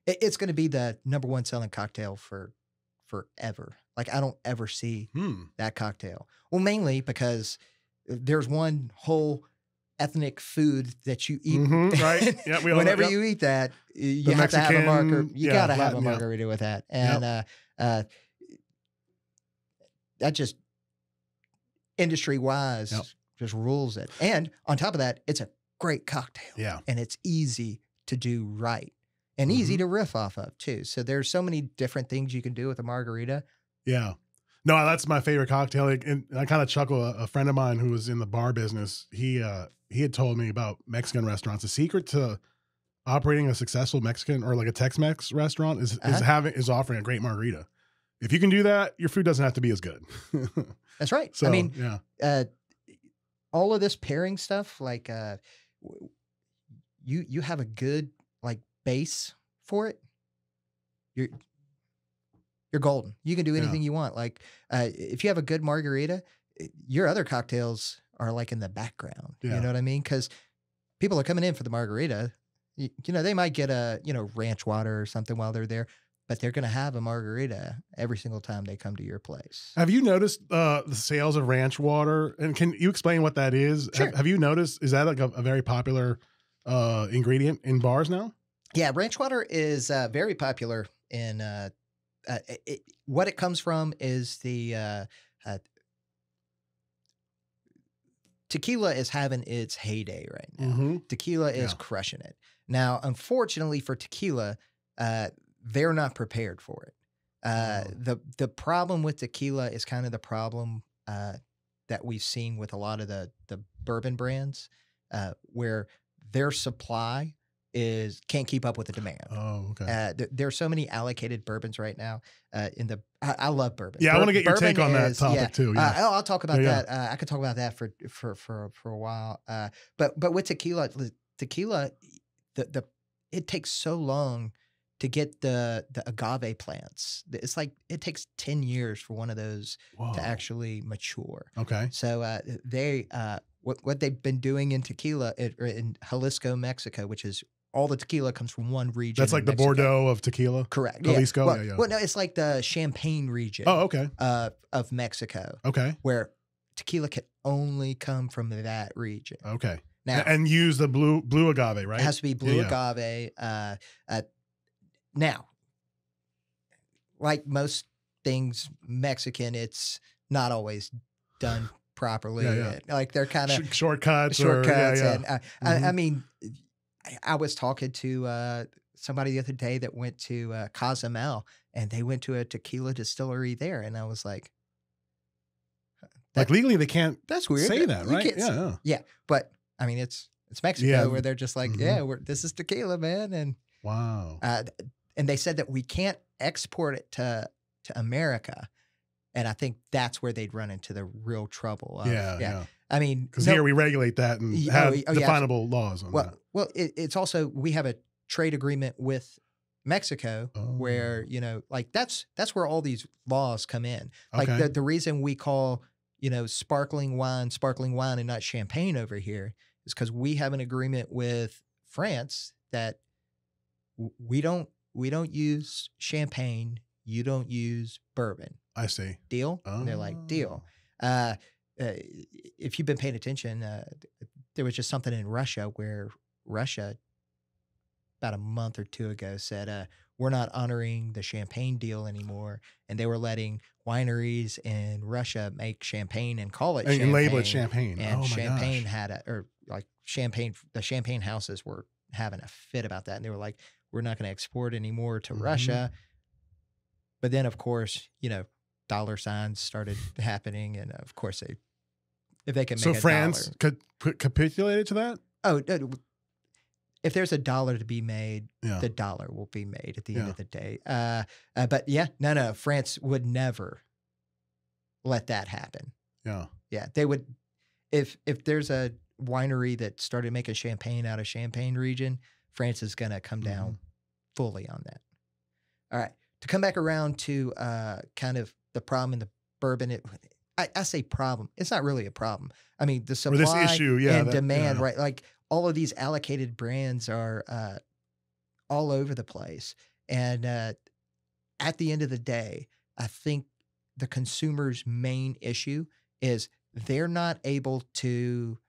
it's going to be the #1 selling cocktail for forever. Like I don't ever see that cocktail. Well, mainly because there's one whole ethnic food that you eat. Right. Yeah. Whenever you eat that, you have to have a margarita. You got to have a margarita with that. And that just industry wise just rules it. And on top of that, it's a great cocktail. Yeah. And it's easy to do right and easy to riff off of too. So there's so many different things you can do with a margarita. Yeah. No, that's my favorite cocktail. And I kind of chuckle. A friend of mine who was in the bar business, he had told me about Mexican restaurants. The secret to operating a successful Mexican or like a Tex-Mex restaurant is offering a great margarita. If you can do that, your food doesn't have to be as good. That's right. So, I mean, all of this pairing stuff, like you have a good like base for it. You're golden. You can do anything you want. Like if you have a good margarita, your other cocktails are like in the background. You know what I mean? Because people are coming in for the margarita. You know, they might get a ranch water or something while they're there, but they're going to have a margarita every single time they come to your place. Have you noticed the sales of ranch water? And can you explain what that is? Sure. Have you noticed? Is that like a very popular ingredient in bars now? Yeah, ranch water is very popular in. What it comes from is the tequila is having its heyday right now. Tequila is crushing it. Now, unfortunately for tequila, they're not prepared for it. The problem with tequila is kind of the problem that we've seen with a lot of the bourbon brands, where their supply can't keep up with the demand. Oh, okay. There are so many allocated bourbons right now. I love bourbon. Yeah, I want to get your take on that topic too. Yeah. I'll talk about that. I could talk about that for a while. But with tequila, it takes so long to get the agave plants. It's like it takes 10 years for one of those to actually mature. Okay. So what they've been doing in tequila in Jalisco, Mexico, which is all the tequila comes from one region. That's like the Bordeaux of tequila? Correct. Jalisco? Well, no, it's like the Champagne region okay. Of Mexico. Okay. Where tequila can only come from that region. Okay. Now, and use the blue agave, right? It has to be blue agave. Now, like most things Mexican, it's not always done properly. Like they're kind of shortcuts. And I mean, I was talking to somebody the other day that went to Cozumel, and they went to a tequila distillery there, and I was like legally they can't. That's weird. Say that, right? Yeah, but I mean, it's Mexico where they're just like, this is tequila, man, and wow. And they said that we can't export it to America. And I think that's where they'd run into the real trouble. I mean, because here we regulate that and have definable laws on that. Well, it's also, we have a trade agreement with Mexico where, like that's where all these laws come in. Like the reason we call, sparkling wine and not champagne over here is because we have an agreement with France that we don't use champagne. You don't use bourbon. I see. Deal? And they're like, deal. If you've been paying attention, there was just something in Russia where Russia, about a month or two ago, said, we're not honoring the champagne deal anymore. And they were letting wineries in Russia make champagne and call it champagne. And label it champagne. And champagne the champagne houses were having a fit about that. And they were like, we're not going to export anymore to Russia. But then, of course, dollar signs started happening, and of course, if they can make so France capitulated to that. Oh, if there's a dollar to be made, the dollar will be made at the end of the day. But no, France would never let that happen. Yeah, they would. if there's a winery that started making champagne out of Champagne region, France is going to come down fully on that. All right. To come back around to kind of the problem in the bourbon, I say problem. It's not really a problem. I mean, the supply this issue, and demand, right? Like all of these allocated brands are all over the place. And at the end of the day, I think the consumer's main issue is they're not able to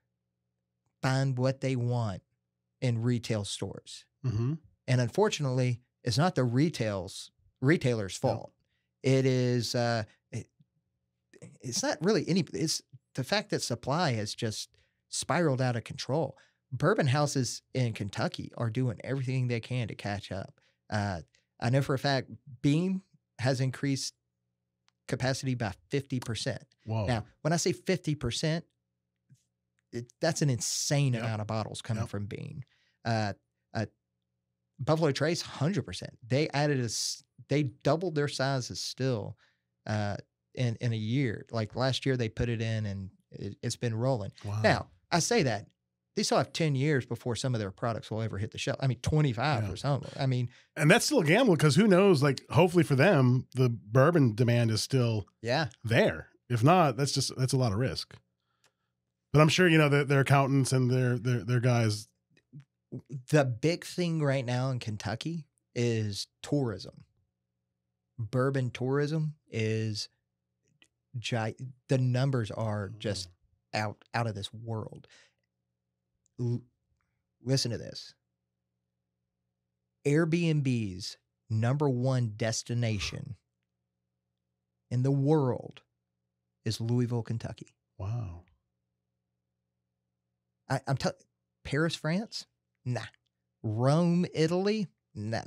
find what they want in retail stores. Mm-hmm. And unfortunately, it's not the retailer's fault. It is, it's not really it's the fact that supply has just spiraled out of control. Bourbon houses in Kentucky are doing everything they can to catch up. I know for a fact Beam has increased capacity by 50%. Whoa. Now, when I say 50%, that's an insane amount of bottles coming from Beam. Buffalo Trace, 100%. They doubled their sizes still in a year. Like last year, they put it in and it's been rolling. Wow. Now, I say that. They still have 10 years before some of their products will ever hit the shelf. I mean, 25 or something. I mean. And that's still a gamble because who knows, like hopefully for them, the bourbon demand is still there. If not, that's a lot of risk. But I'm sure, their accountants and their guys. The big thing right now in Kentucky is tourism. Bourbon tourism is the numbers are just out of this world. Listen to this. Airbnb's #1 destination in the world is Louisville, Kentucky. Wow. I'm telling Paris, France? Nah. Rome, Italy? Nah.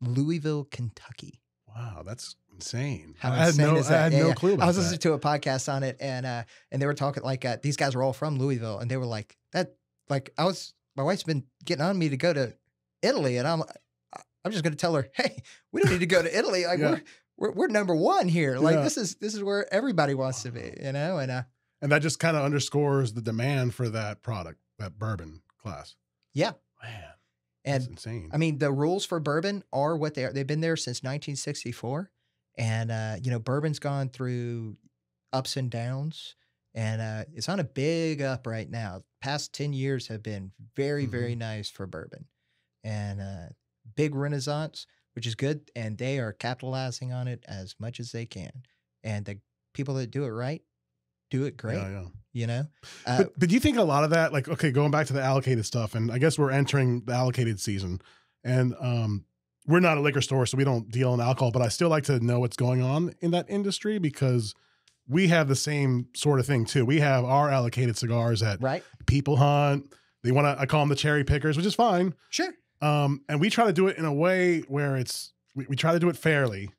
Louisville, Kentucky. Wow, that's insane. How insane is that? I had no clue about that. I was listening to a podcast on it, and they were talking like these guys were all from Louisville, and they were like that. Like my wife's been getting on me to go to Italy, and I'm just going to tell her, hey, we don't need to go to Italy. Like we're #1 here. Like this is where everybody wants to be, and that just kind of underscores the demand for that product, that bourbon class. Yeah, man, and that's insane. I mean, the rules for bourbon are what they are. They've been there since 1964, and bourbon's gone through ups and downs. And it's on a big up right now. Past 10 years have been very, very nice for bourbon. And big renaissance, which is good. And they are capitalizing on it as much as they can. And the people that do it right, do it great. But do you think a lot of that, like, okay, going back to the allocated stuff, and I guess we're entering the allocated season. And we're not a liquor store, so we don't deal in alcohol. But I still like to know what's going on in that industry because we have the same sort of thing too. We have our allocated cigars at People Hunt. I call them the cherry pickers, which is fine. Sure. And we try to do it in a way where we try to do it fairly,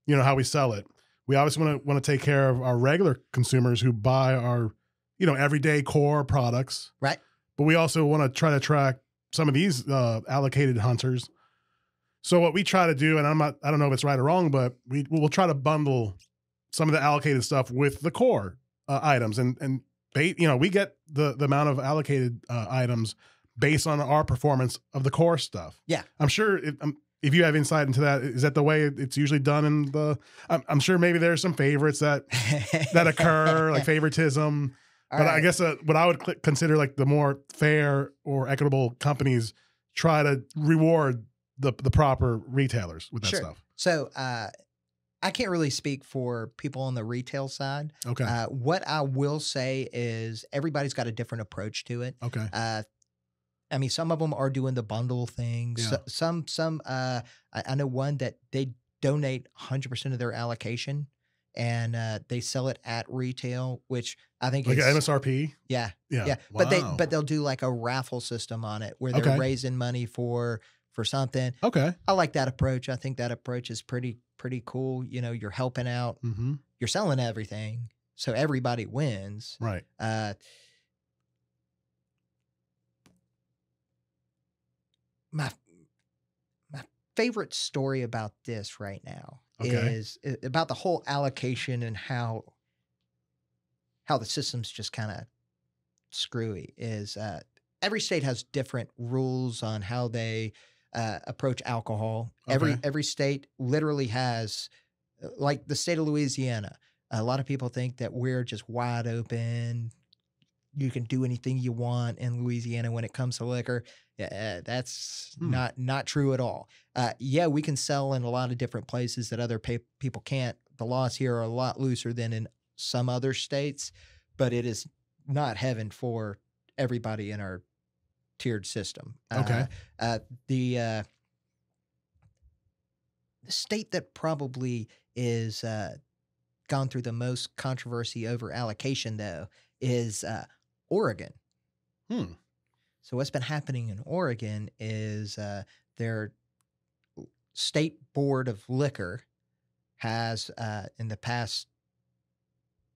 how we sell it. We obviously want to take care of our regular consumers who buy our, everyday core products. Right. But we also want to try to attract some of these allocated hunters. So what we try to do, and I don't know if it's right or wrong, but we'll try to bundle some of the allocated stuff with the core items, and we get the amount of allocated items based on our performance of the core stuff. Yeah, I'm sure if you have insight into that, is that the way it's usually done in the? I'm sure maybe there's some favorites that occur, like favoritism. But I guess what I would consider like the more fair or equitable companies try to reward the proper retailers with that stuff. So I can't really speak for people on the retail side. Okay. What I will say is everybody's got a different approach to it. Okay. I mean, some of them are doing the bundle things. Yeah. Some I know one that they donate 100% of their allocation and they sell it at retail, which I think like is MSRP. Yeah. Wow. But they'll do like a raffle system on it where they're raising money for something. Okay. I like that approach. I think that approach is pretty cool. You're helping out. Mm-hmm. You're selling everything, so everybody wins. Right. My favorite story about this right now is about the whole allocation and how the system's just kind of screwy is every state has different rules on how they approach alcohol. Okay. Every state literally has, like the state of Louisiana. A lot of people think that we're just wide open. You can do anything you want in Louisiana when it comes to liquor. That's not true at all. Yeah, we can sell in a lot of different places that other people can't. The laws here are a lot looser than in some other states, but it is not heaven for everybody in our tiered system. Okay. The state that probably is gone through the most controversy over allocation, though, is Oregon. So what's been happening in Oregon is their state board of liquor has, in the past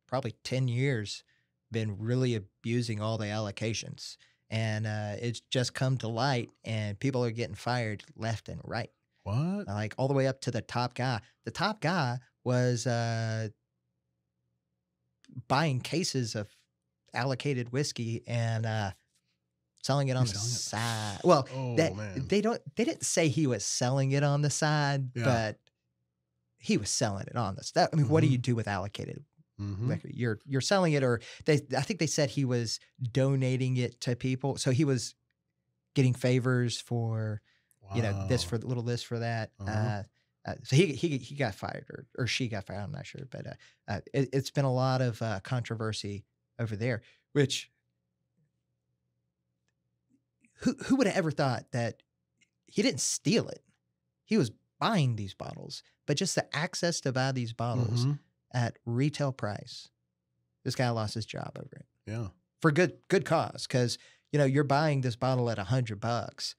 probably 10 years, been really abusing all the allocations. And it's just come to light, and people are getting fired left and right. What? Like all the way up to the top guy. The top guy was buying cases of allocated whiskey and selling it on the side. Well, they didn't say he was selling it on the side, but he was selling it on the side. I mean, what do you do with allocated liquor? You're selling it, or I think they said he was donating it to people. So he was getting favors for, this for little this for that. So he got fired, or she got fired. I'm not sure, but it's been a lot of controversy over there. Which who would have ever thought that he didn't steal it? He was buying these bottles, but just the access to buy these bottles at retail price. This guy lost his job over it. Yeah, for good cause, because you're buying this bottle at $100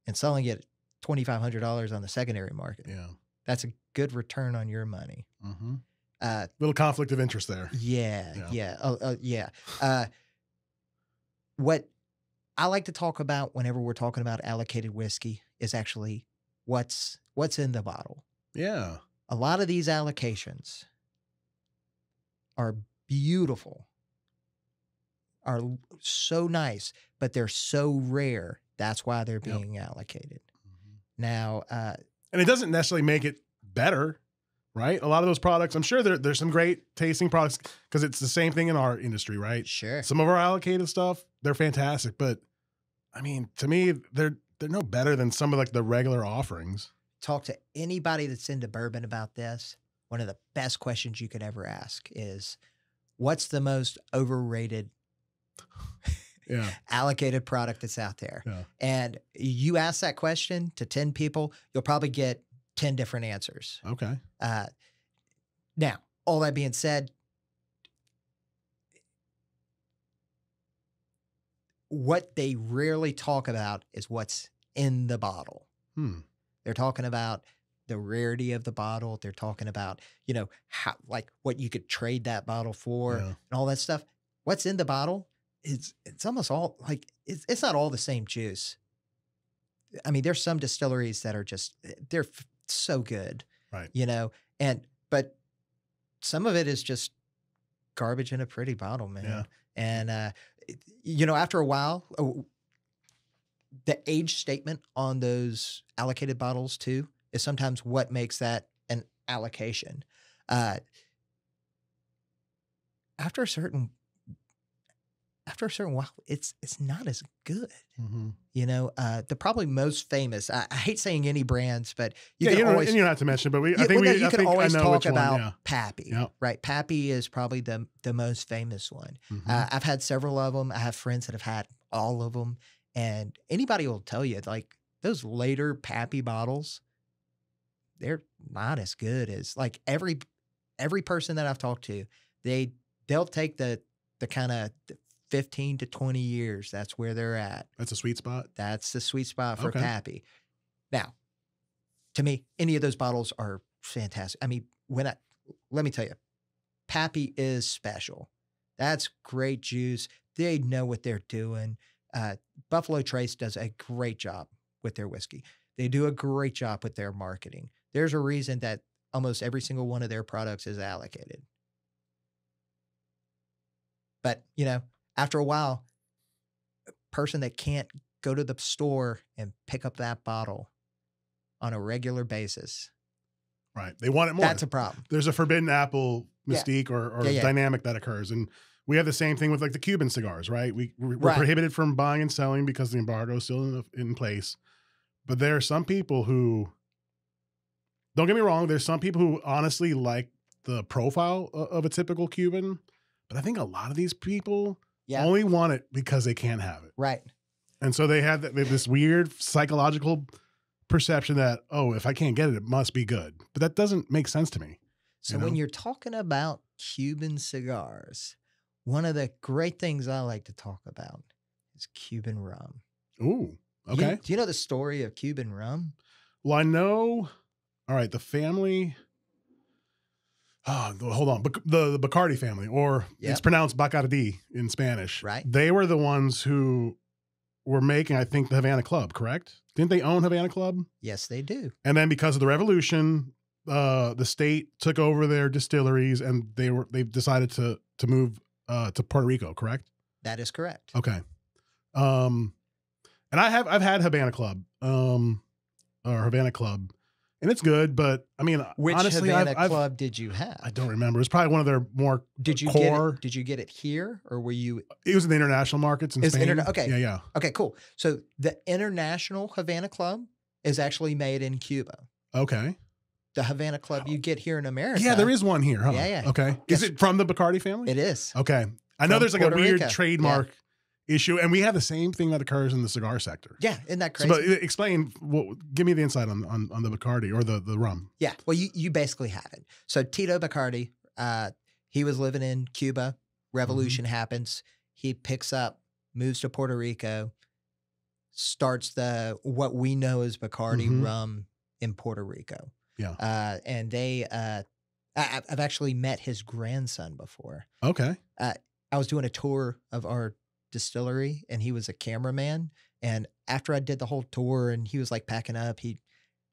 and selling it $2,500 on the secondary market. Yeah, that's a good return on your money. Little conflict of interest there. Yeah. What I like to talk about whenever we're talking about allocated whiskey is actually what's in the bottle. Yeah. A lot of these allocations are beautiful, are so nice, but they're so rare. That's why they're being allocated. Now, and it doesn't necessarily make it better, right? A lot of those products, I'm sure there's some great tasting products, because it's the same thing in our industry, right? Sure. Some of our allocated stuff, they're fantastic, but I mean, to me, they're no better than some of like the regular offerings. Talk to anybody that's into bourbon about this. One of the best questions you could ever ask is, what's the most overrated allocated product that's out there? Yeah. And you ask that question to 10 people, you'll probably get 10 different answers. Okay. Now, all that being said, what they rarely talk about is what's in the bottle. They're talking about the rarity of the bottle. They're talking about, how, like, what you could trade that bottle for and all that stuff. What's in the bottle? It's almost all like, it's not all the same juice. I mean, there's some distilleries that are just, they're so good, right? But some of it is just garbage in a pretty bottle, man. Yeah. And, after a while, the age statement on those allocated bottles too is sometimes what makes that an allocation. After a certain while, it's not as good. The probably most famous. I hate saying any brands, but you don't have to mention. But I think you can always talk about Pappy, right? Pappy is probably the most famous one. I've had several of them. I have friends that have had all of them, and anybody will tell you, like, those later Pappy bottles, they're not as good as, like, every person that I've talked to, they'll take the kind of 15 to 20 years. That's where they're at. That's a sweet spot. That's the sweet spot for Pappy. Now, to me, any of those bottles are fantastic. I mean, let me tell you, Pappy is special. That's great juice. They know what they're doing. Buffalo Trace does a great job with their whiskey. They do a great job with their marketing. There's a reason that almost every single one of their products is allocated. But, after a while, a person that can't go to the store and pick up that bottle on a regular basis. Right. They want it more. That's a problem. There's a forbidden apple mystique or dynamic that occurs. And we have the same thing with like the Cuban cigars, right? We're prohibited from buying and selling because the embargo is still in place. But there are some people who, don't get me wrong, there's some people who honestly like the profile of a typical Cuban. But I think a lot of these people only want it because they can't have it. Right. And so they have this weird psychological perception that, oh, if I can't get it, it must be good. But that doesn't make sense to me. So when you're talking about Cuban cigars, one of the great things I like to talk about is Cuban rum. Ooh, okay. Do you know the story of Cuban rum? Well, I know. All right, the family. Oh, hold on. The Bacardi family, or it's pronounced Bacardi in Spanish. Right. They were the ones who were making, I think, the Havana Club, correct? Didn't they own Havana Club? Yes, they do. And then because of the revolution, the state took over their distilleries, and they decided to move to Puerto Rico, correct? That is correct. Okay. And I've had Havana Club, or Havana Club, and it's good, but I mean, which honestly, Havana Club did you have? I don't remember. It was probably one of their more Did you core. Did you get it here, or were you? It was in the international markets in Spain. Okay. Yeah. Okay, cool. So the international Havana Club is actually made in Cuba. Okay. The Havana Club you get here in America. Yeah, there is one here, huh? Yeah. Okay. Is it from the Bacardi family? It is. Okay. I know there's like Puerto a weird Rico. trademark issue, and we have the same thing that occurs in the cigar sector. Yeah, isn't that crazy? So, but explain, give me the insight on the Bacardi or the rum. Yeah, well, you basically have it. So Tito Bacardi, he was living in Cuba. Revolution happens. He picks up, moves to Puerto Rico, starts what we know as Bacardi rum in Puerto Rico. Yeah. And they, I've actually met his grandson before. Okay. I was doing a tour of our distillery, and he was a cameraman. And after I did the whole tour and he was like packing up, he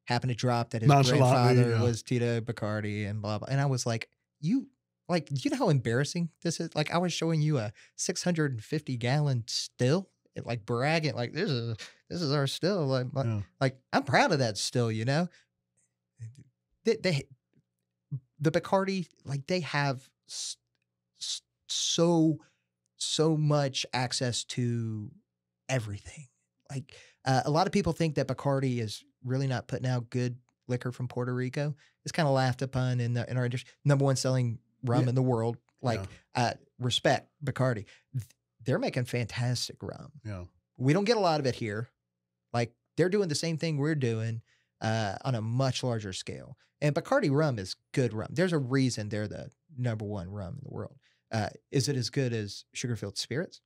happened to drop that his grandfather was Tito Bacardi and blah, blah. And I was like, do you know how embarrassing this is? Like, I was showing you a 650-gallon still, like bragging, like this is our still. Like I'm proud of that still, you know? The Bacardi, like they have so much access to everything. Like a lot of people think that Bacardi is really not putting out good liquor from Puerto Rico. It's kind of laughed upon in our industry. Number one selling rum in the world. Like respect Bacardi. They're making fantastic rum. Yeah. We don't get a lot of it here. Like they're doing the same thing we're doing on a much larger scale. And Bacardi rum is good rum. There's a reason they're the number one rum in the world. Is it as good as Sugarfield Spirits?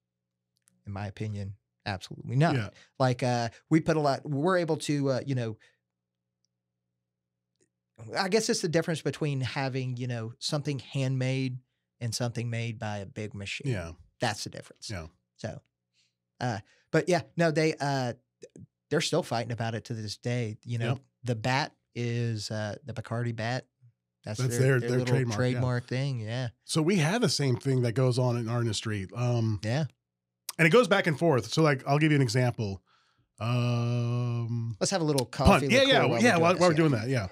In my opinion, absolutely not. Yeah. Like we put a lot. We're able to, I guess it's the difference between having something handmade and something made by a big machine. Yeah, that's the difference. Yeah. So, but yeah, no, they're still fighting about it to this day. The bat is the Bacardi bat. That's their little trademark thing. Yeah. So we have the same thing that goes on in our industry. Yeah. And it goes back and forth. So like, I'll give you an example. Let's have a little coffee. While we're doing that. Yeah.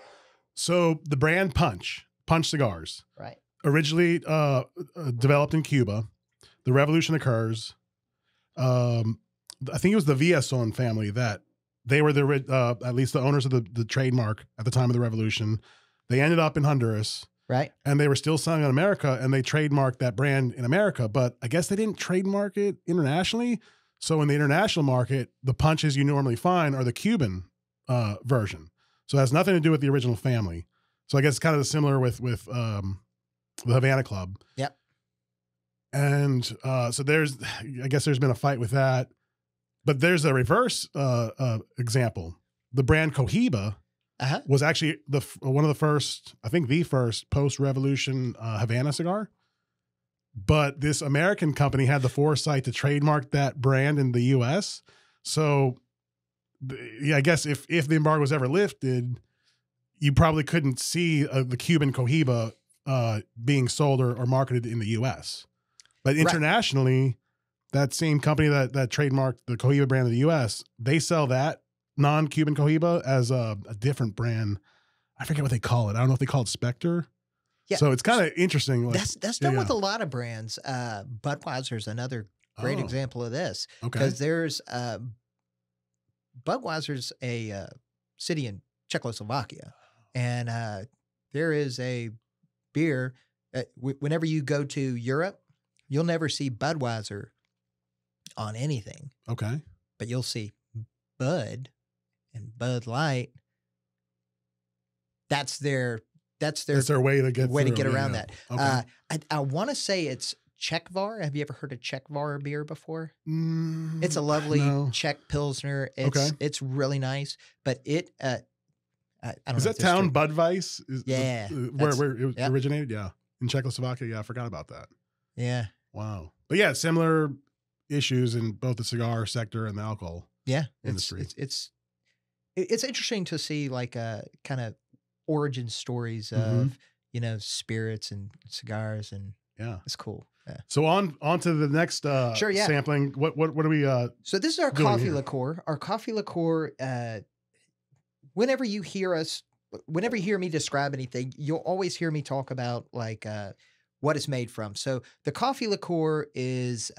So the brand Punch cigars. Right. Originally developed in Cuba. The revolution occurs. I think it was the Villazon family that they were at least the owners of the trademark at the time of the revolution. They ended up in Honduras. Right. And they were still selling in America, and they trademarked that brand in America, but I guess they didn't trademark it internationally. So in the international market, the punches you normally find are the Cuban version. So it has nothing to do with the original family. So I guess it's kind of similar with the Havana Club. Yep. And so I guess there's been a fight with that. But there's a reverse example. The brand Cohiba was actually one of the first, I think the first post-revolution Havana cigar. But this American company had the foresight to trademark that brand in the U.S. So I guess if the embargo was ever lifted, you probably couldn't see the Cuban Cohiba being sold or marketed in the U.S. But internationally, that same company that trademarked the Cohiba brand in the U.S., they sell that non-Cuban Cohiba as a different brand. I forget what they call it. I don't know if they call it Spectre. Yeah. So it's kind of interesting. Like, that's done with a lot of brands. Budweiser's another great example of this. Because there's Budweiser's a city in Czechoslovakia. And there is a beer whenever you go to Europe, you'll never see Budweiser on anything. Okay. But you'll see Bud and Bud Light. That's their way to get around that. Okay. I want to say it's Czechvar. Have you ever heard of Czechvar beer before? It's a lovely Czech Pilsner. It's really nice, but it I don't know. Is that town Budweis? Yeah. Where it originated? Yeah. In Czechoslovakia. Yeah, I forgot about that. Yeah. Wow. But yeah, similar issues in both the cigar sector and the alcohol industry. It's interesting to see like kind of origin stories of, spirits and cigars, and it's cool. Yeah. So on to the next sampling. What do we So this is our coffee liqueur. Our coffee liqueur, whenever you hear me describe anything, you'll always hear me talk about like what it's made from. So the coffee liqueur is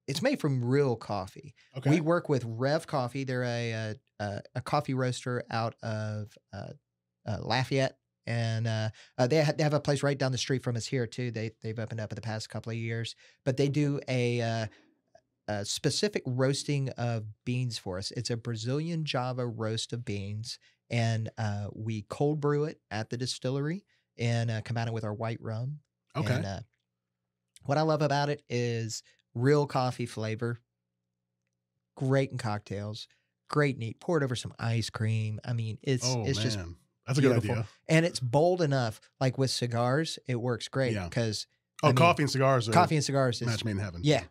it's made from real coffee. Okay. We work with Rev Coffee. They're a coffee roaster out of Lafayette, and they have a place right down the street from us here too. They've opened up in the past couple of years, but they do a specific roasting of beans for us. It's a Brazilian Java roast of beans, and we cold brew it at the distillery and combine it with our white rum. Okay. And what I love about it is real coffee flavor, great in cocktails, great neat. Pour it over some ice cream. I mean, it's just that's a beautiful. Good idea. And it's bold enough. Like with cigars, it works great because coffee and cigars. Coffee and cigars is match made in heaven. Yeah.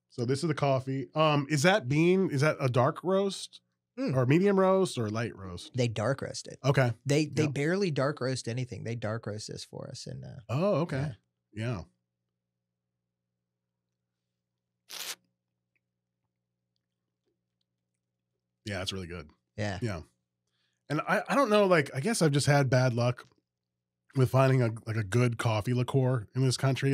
So this is the coffee. Is that a dark roast or medium roast or light roast? They dark roast it. Okay. They barely dark roast anything. They dark roast this for us. And okay. Yeah. Yeah, it's really good. Yeah. Yeah. And I don't know, like, I guess I've just had bad luck with finding a good coffee liqueur in this country.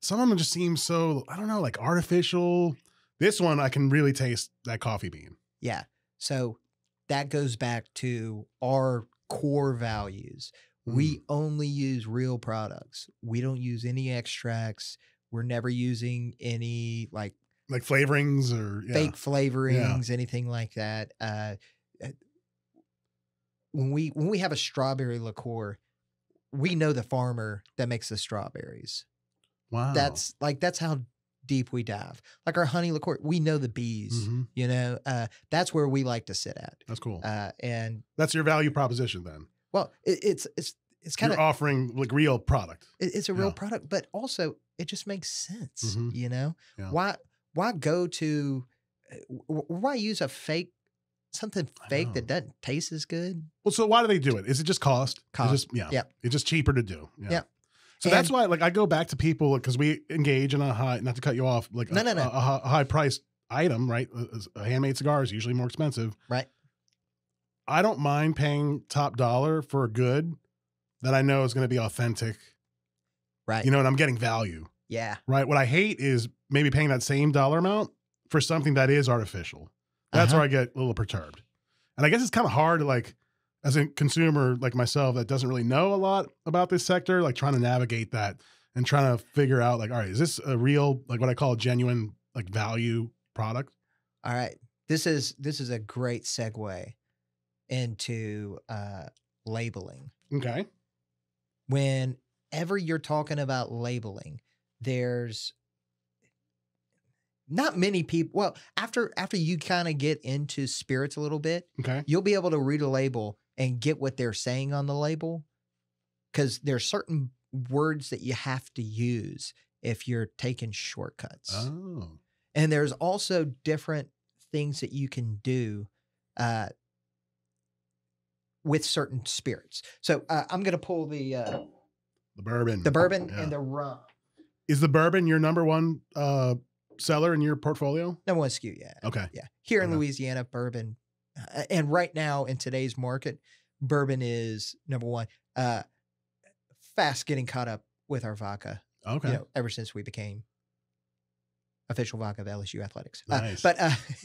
Some of them just seem so, I don't know, like artificial. This one, I can really taste that coffee bean. Yeah. So that goes back to our core values. We only use real products. We don't use any extracts. We're never using any like flavorings or fake flavorings, anything like that. When we have a strawberry liqueur, we know the farmer that makes the strawberries. Wow. That's how deep we dive. Like our honey liqueur, we know the bees, that's where we like to sit at. That's cool. And that's your value proposition then. Well, it's kind of offering like real product. It's a real product, but also it just makes sense, Yeah. Why go to, why use something fake that doesn't taste as good? Well, so why do they do it? Is it just cost? Cost. It's just cheaper to do. Yeah. So that's why, like, I go back to people because we engage in a high, not to cut you off, like a high priced item, right? A handmade cigar is usually more expensive. Right. I don't mind paying top dollar for a good that I know is going to be authentic. Right. And I'm getting value. Yeah. Right. What I hate is maybe paying that same dollar amount for something that is artificial. That's where I get a little perturbed. And I guess it's kind of hard to, like, as a consumer like myself that doesn't really know a lot about this sector, like trying to navigate that and trying to figure out, like, all right, is this a real, like what I call a genuine, like, value product? All right. This is a great segue into labeling. Okay. Whenever you're talking about labeling, there's not many people. Well, after you kind of get into spirits a little bit, you'll be able to read a label and get what they're saying on the label, because there's certain words that you have to use if you're taking shortcuts. Oh. And there's also different things that you can do with certain spirits. So I'm going to pull the bourbon, and the rum. Is the bourbon your number one seller in your portfolio? Number one SKU, yeah. Okay. Yeah. Here in Louisiana, bourbon, and right now in today's market, bourbon is number one. Fast getting caught up with our vodka. Okay. Ever since we became official vodka of LSU athletics. Nice.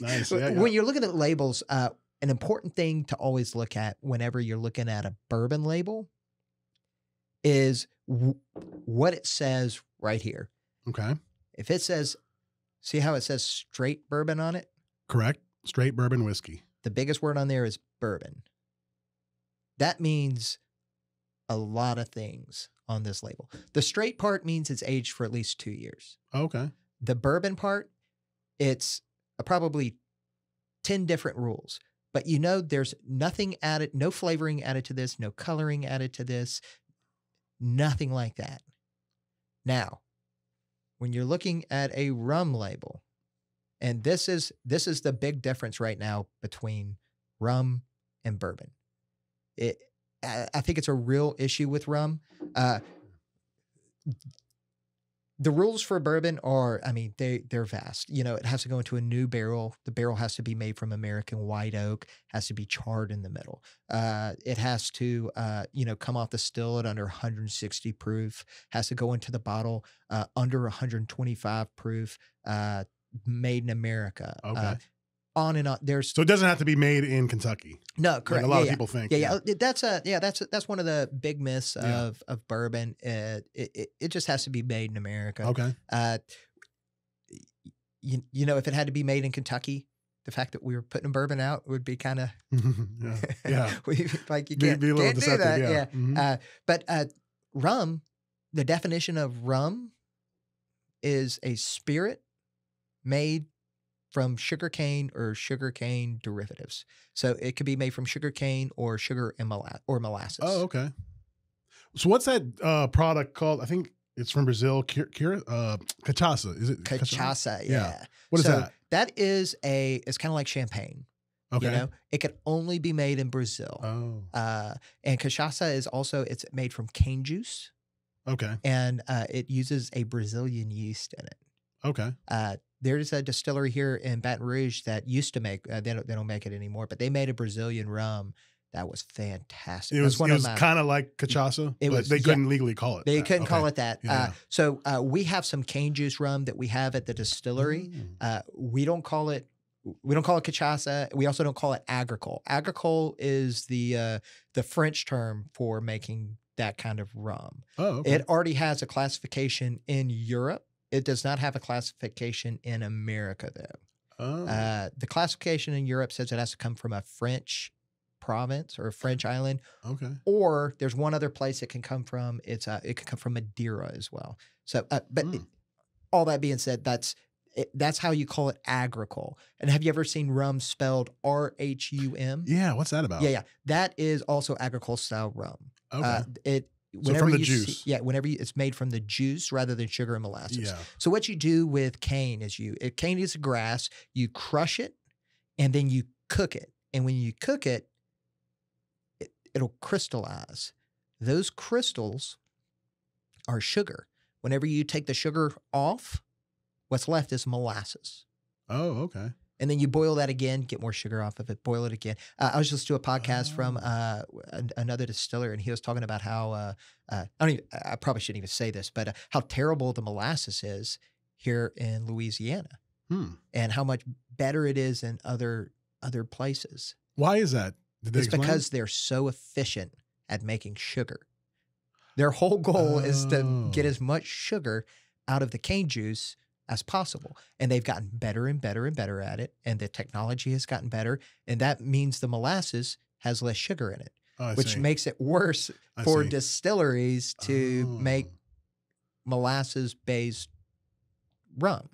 Nice. When you're looking at labels, an important thing to always look at whenever you're looking at a bourbon label is what it says right here. Okay. If it says, see how it says straight bourbon on it? Correct. Straight bourbon whiskey. The biggest word on there is bourbon. That means a lot of things on this label. The straight part means it's aged for at least 2 years. Okay. The bourbon part, it's probably 10 different rules. But there's nothing added, no flavoring added to this, no coloring added to this, nothing like that. Now, when you're looking at a rum label, and this is the big difference right now between rum and bourbon. I think it's a real issue with rum. The rules for bourbon are, they're vast. It has to go into a new barrel. The barrel has to be made from American white oak, has to be charred in the middle. It has to, come off the still at under 160 proof, has to go into the bottle under 125 proof, made in America. Okay. On and on. So it doesn't have to be made in Kentucky. No, correct. Like a lot of people think. That's one of the big myths of bourbon. It just has to be made in America. Okay. If it had to be made in Kentucky, the fact that we were putting bourbon out would be kind of yeah. like you can't, be a little can't do that. Yeah. Mm-hmm. But rum, the definition of rum is a spirit made from sugarcane or sugarcane derivatives. So it could be made from sugarcane or sugar and molasses. Oh, okay. So what's that product called? I think it's from Brazil. Cachaça. Is it cachaça? Yeah. What is that? That is it's kind of like champagne. Okay. It could only be made in Brazil. Oh. And cachaça is also, it's made from cane juice. Okay. And it uses a Brazilian yeast in it. Okay. There's a distillery here in Baton Rouge that used to make, they don't make it anymore, but they made a Brazilian rum that was fantastic. It was kind of like cachaça, but they couldn't legally call it. They couldn't call it that. Yeah. So we have some cane juice rum that we have at the distillery. We don't call it cachaça. We also don't call it agricole. Agricole is the French term for making that kind of rum. Oh, okay. It already has a classification in Europe. It does not have a classification in America, though. Oh. The classification in Europe says it has to come from a French province or a French island. Okay. Or there's one other place it can come from. It can come from Madeira as well. So, all that being said, that's how you call it agricole. And have you ever seen rum spelled RHUM? Yeah. What's that about? Yeah. That is also agricole style rum. Okay. Whenever from the you juice. It's made from the juice rather than sugar and molasses. Yeah. So what you do with cane is cane is a grass, you crush it and then you cook it. And when you cook it, it'll crystallize. Those crystals are sugar. Whenever you take the sugar off, what's left is molasses. Oh, okay. And then you boil that again, get more sugar off of it, boil it again. I was just doing a podcast from another distiller, and he was talking about how I probably shouldn't even say this, but how terrible the molasses is here in Louisiana, and how much better it is in other places. Why is that? It's because they're so efficient at making sugar. Their whole goal is to get as much sugar out of the cane juice as possible. And they've gotten better and better and better at it. And the technology has gotten better. And that means the molasses has less sugar in it, which makes it worse for distilleries to make molasses-based rum.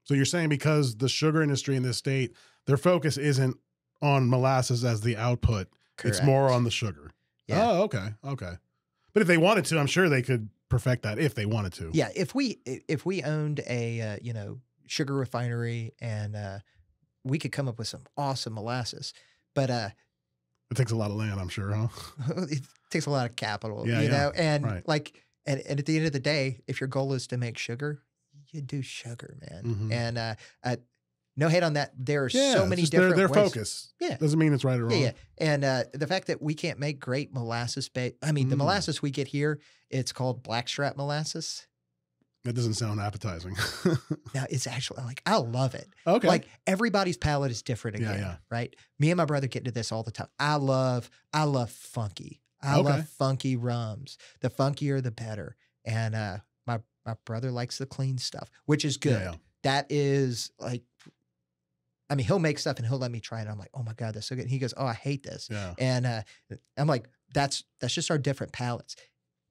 So you're saying because the sugar industry in this state, their focus isn't on molasses as the output. Correct. It's more on the sugar. Yeah. Oh, okay. Okay. But if they wanted to, I'm sure they could perfect that if they wanted to. Yeah, if we owned a sugar refinery and we could come up with some awesome molasses, but it takes a lot of land, I'm sure, huh? It takes a lot of capital, you know, and right. like And at the end of the day, if your goal is to make sugar, you do sugar, man. And no hate on that. There are so many different their ways. Focus. Yeah. Doesn't mean it's right or wrong. Yeah. And the fact that we can't make great molasses, the molasses we get here, it's called blackstrap molasses. That doesn't sound appetizing. Now it's actually like, I love it. Okay. Like everybody's palate is different again, right? Me and my brother get into this all the time. I love funky. I love funky rums. The funkier, the better. And my brother likes the clean stuff, which is good. Yeah. That is like, I mean, he'll make stuff and he'll let me try it. I'm like, oh my God, that's so good. And he goes, oh, I hate this. Yeah. And I'm like, that's just our different palates.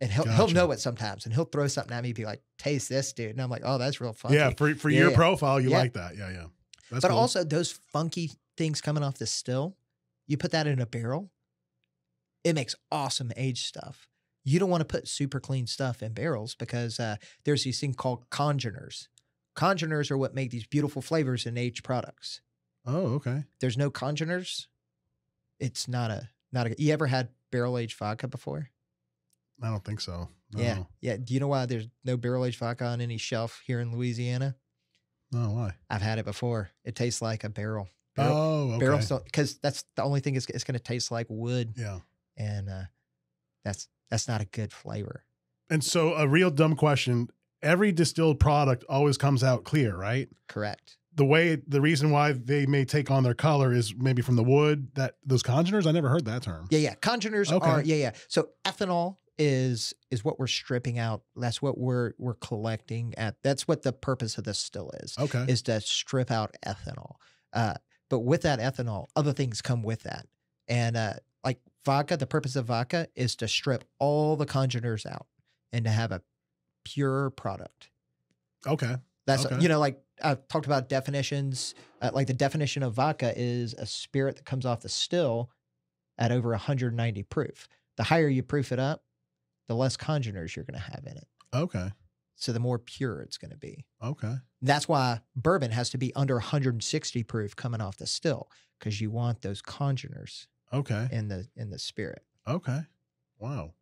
And he'll know it sometimes, and he'll throw something at me, be like, "Taste this, dude." And I'm like, "Oh, that's real funky." Yeah, for your profile, you like that. Yeah, yeah. That's but cool. Also, those funky things coming off the still, you put that in a barrel, it makes awesome aged stuff. You don't want to put super clean stuff in barrels because there's these things called congeners. Congeners are what make these beautiful flavors in aged products. Oh, okay. There's no congeners. It's not a. You ever had barrel aged vodka before? I don't think so. No. Yeah. Yeah. Do you know why there's no barrel-aged vodka on any shelf here in Louisiana? No, why? I've had it before. It tastes like a barrel. Oh, okay. Barrels don't, because that's the only thing it's going to taste like wood. Yeah. And that's not a good flavor. And so a real dumb question, every distilled product always comes out clear, right? Correct. The reason why they may take on their color is maybe from the wood, those congeners. I never heard that term. Yeah. Yeah. Congeners are, yeah. So ethanol is what we're stripping out. That's what we're collecting that's what the purpose of this still is. Okay. Is to strip out ethanol. But with that ethanol, other things come with that. And like vodka, the purpose of vodka is to strip all the congeners out and to have a pure product. Okay. That's, like I've talked about definitions, like the definition of vodka is a spirit that comes off the still at over 190 proof. The higher you proof it up, the less congeners you're going to have in it. Okay. So the more pure it's going to be. Okay. That's why bourbon has to be under 160 proof coming off the still, because you want those congeners. Okay. In the spirit. Okay. Wow.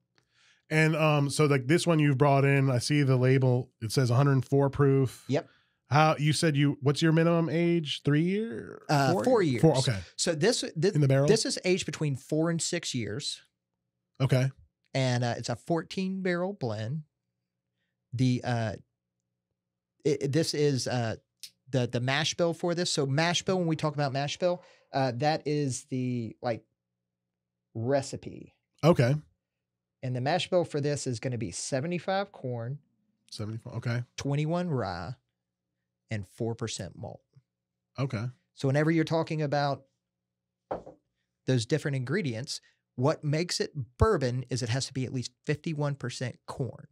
And so like this one you've brought in, I see the label. It says 104 proof. Yep. How you said what's your minimum age? 3 years? 4 years. 4. Okay. So this in the barrel. This is aged between 4 and 6 years. Okay. And it's a 14 barrel blend. This is the mash bill for this. So mash bill, when we talk about mash bill, that is the recipe. Okay. And the mash bill for this is going to be 75 corn, 75. Okay. 21 rye, and 4% malt. Okay. So whenever you're talking about those different ingredients, what makes it bourbon is it has to be at least 51% corn.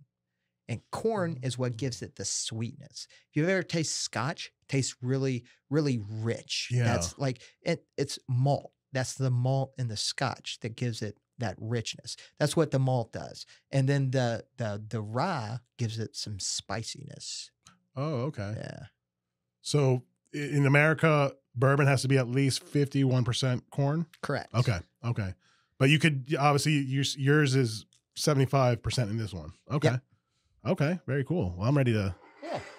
And corn is what gives it the sweetness. If you've ever tasted scotch, it tastes really, really rich. Yeah. That's like, it's malt. That's the malt in the scotch that gives it that richness. That's what the malt does. And then the rye gives it some spiciness. Oh, okay. Yeah. So in America, bourbon has to be at least 51% corn? Correct. Okay. Okay. But you could obviously yours is 75% in this one. Okay. Yep. Okay. Very cool. Well, I'm ready to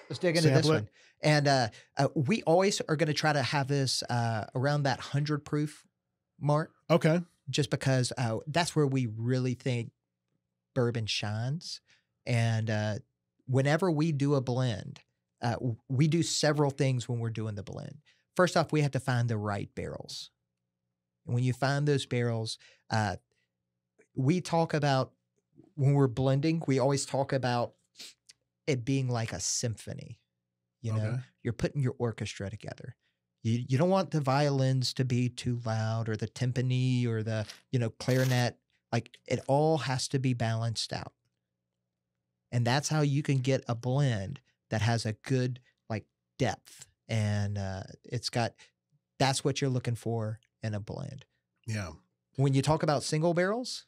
let's dig into this one. And we always are going to try to have this around that 100 proof mark. Okay. Just because that's where we really think bourbon shines. And whenever we do a blend, we do several things when we're doing the blend. First off, we have to find the right barrels. And when you find those barrels, we talk about, when we're blending, we always talk about it being like a symphony. You know, you're putting your orchestra together. You don't want the violins to be too loud, or the timpani, or the, clarinet. Like, it all has to be balanced out. And that's how you can get a blend that has a good depth. And that's what you're looking for in a blend. Yeah. When you talk about single barrels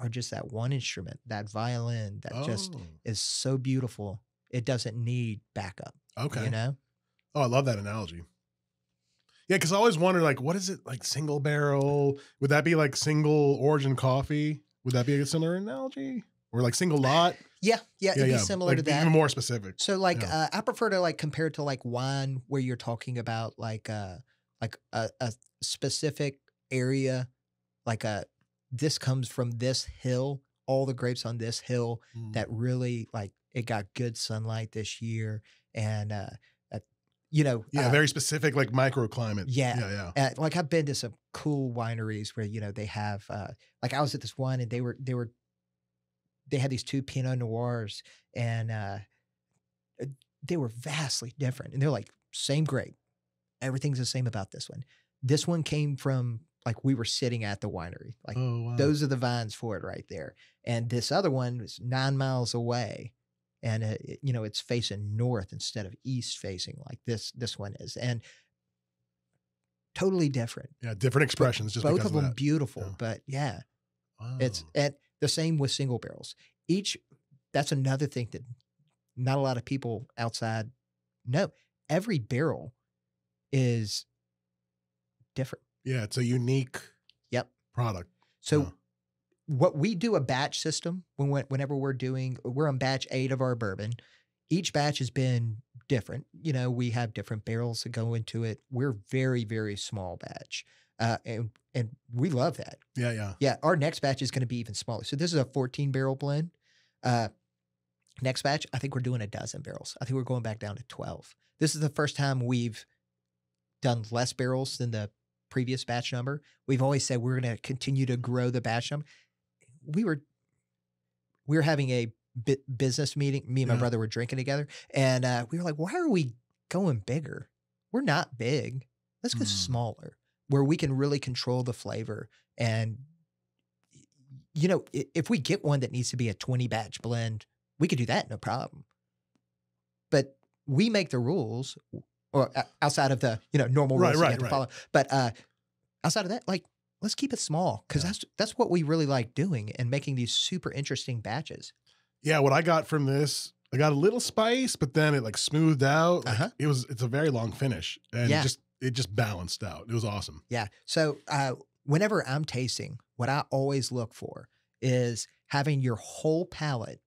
are just that one instrument, that violin that just is so beautiful. It doesn't need backup. Okay. Oh, I love that analogy. Yeah, because I always wonder, what is it, single barrel? Would that be single origin coffee? Would that be a similar analogy? or like single lot? Yeah, it'd be similar like to that. Even more specific. So like, I prefer to like compare it to like wine, where you're talking about like a specific area, like this comes from this hill, all the grapes on this hill that really like it got good sunlight this year, and very specific, like microclimate. Yeah. Like I've been to some cool wineries where they have like I was at this one and they had these 2 Pinot Noirs, and they were vastly different, and they're like same grape, everything's the same about this one. This one came from like we were sitting at the winery, like those are the vines for it right there, and this other one was 9 miles away. And it's facing north instead of east facing like this one is, and totally different. Yeah, different expressions. Just both of them that. Beautiful, but it's and the same with single barrels. That's another thing that not a lot of people outside know. Every barrel is different. Yeah, it's a unique product. So. What we do a batch system whenever we're on batch 8 of our bourbon. Each batch has been different. We have different barrels that go into it. We're very, very small batch. And we love that. Yeah. Our next batch is going to be even smaller. So this is a 14 barrel blend. Next batch, I think we're doing 12 barrels. I think we're going back down to 12. This is the first time we've done less barrels than the previous batch number. We've always said we're going to continue to grow the batch number. We were having a business meeting. Me and my brother were drinking together, and we were like, why are we going bigger? We're not big. Let's go smaller, where we can really control the flavor. And, if we get one that needs to be a 20 batch blend, we could do that, no problem. But we make the rules, or outside of the, normal rules you have to follow. But outside of that, like, let's keep it small, because that's what we really like doing, and making these super interesting batches. Yeah, what I got from this, I got a little spice, but then it like smoothed out. Like it's a very long finish, and it just balanced out. It was awesome. Yeah. So whenever I'm tasting, what I always look for is having your whole palate,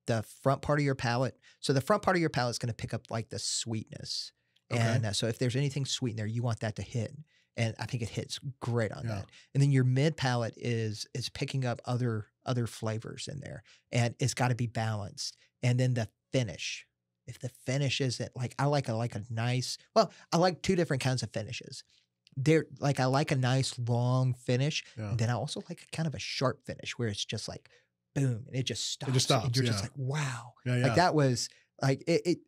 the front part of your palate. So the front part of your palate is going to pick up like the sweetness, and so if there's anything sweet in there, you want that to hit. And I think it hits great on that. And then your mid palate is picking up other flavors in there, and it's got to be balanced. And then the finish, if the finish isn't like, I like a nice, well, I like 2 different kinds of finishes. I like a nice long finish. And then I also like kind of a sharp finish where it's just like, boom, and it just stops. And you're just like, wow. Like that was like, it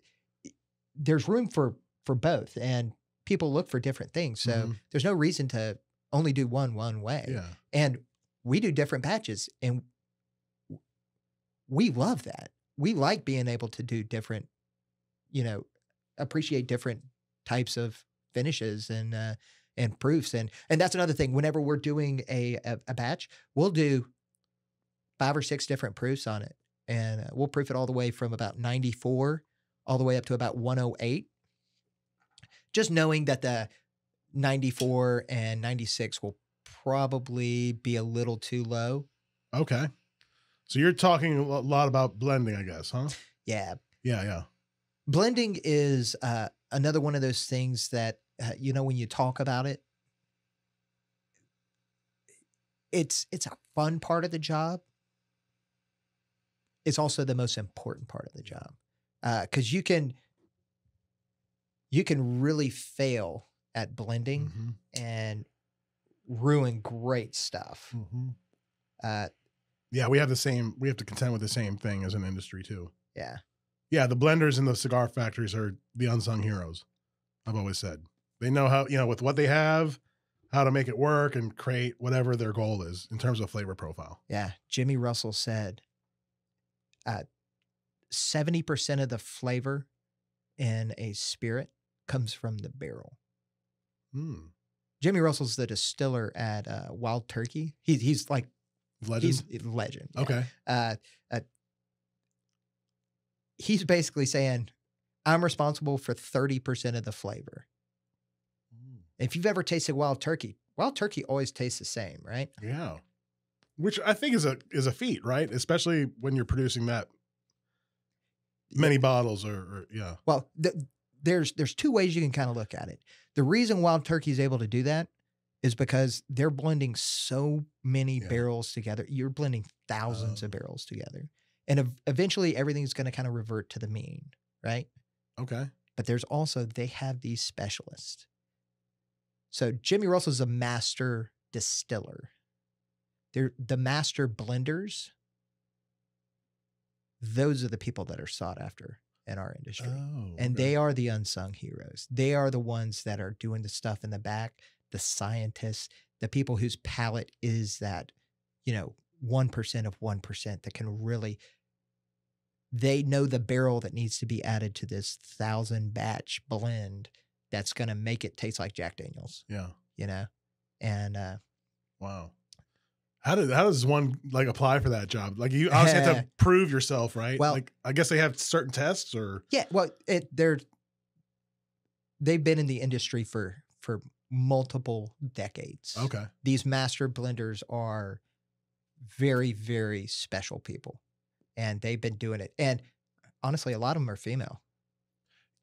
there's room for both. And people look for different things. So there's no reason to only do one way. Yeah. And we do different batches, and we love that. We like being able to do different, appreciate different types of finishes and proofs. And that's another thing. Whenever we're doing a batch, we'll do 5 or 6 different proofs on it. And we'll proof it all the way from about 94 all the way up to about 108. Just knowing that the 94 and 96 will probably be a little too low. Okay. So you're talking a lot about blending, I guess, huh? Yeah. Yeah. Blending is another one of those things that, when you talk about it, it's a fun part of the job. It's also the most important part of the job. Because you can really fail at blending and ruin great stuff. Yeah, we have to contend with the same thing as an industry too. Yeah. Yeah, the blenders in the cigar factories are the unsung heroes. I've always said. They know how, with what they have, how to make it work and create whatever their goal is in terms of flavor profile. Yeah. Jimmy Russell said 70% of the flavor in a spirit comes from the barrel. Jimmy Russell's the distiller at Wild Turkey. He's like legend. He's a legend. Yeah. Okay. He's basically saying, I'm responsible for 30% of the flavor. If you've ever tasted Wild Turkey always tastes the same, right? Yeah. which I think is a feat, right? Especially when you're producing that many bottles or yeah. Well, there's two ways you can kind of look at it. The reason Wild Turkey is able to do that is because they're blending so many barrels together. You're blending thousands of barrels together. And eventually everything's going to kind of revert to the mean, right? Okay. But there's also, they have these specialists. So Jimmy Russell's a master distiller. They're the master blenders. Those are the people that are sought after in our industry. Oh, and they are the unsung heroes. They are the ones that are doing the stuff in the back, the scientists, the people whose palate is that, 1% of 1% that can really, they know the barrel that needs to be added to this 1,000 batch blend that's going to make it taste like Jack Daniels. Yeah. And wow. How does one apply for that job? Like you obviously have to prove yourself, right? Well, I guess they have certain tests or. Yeah. Well, they've been in the industry for multiple decades. Okay. These master blenders are very, very special people, and they've been doing it. And honestly, a lot of them are female.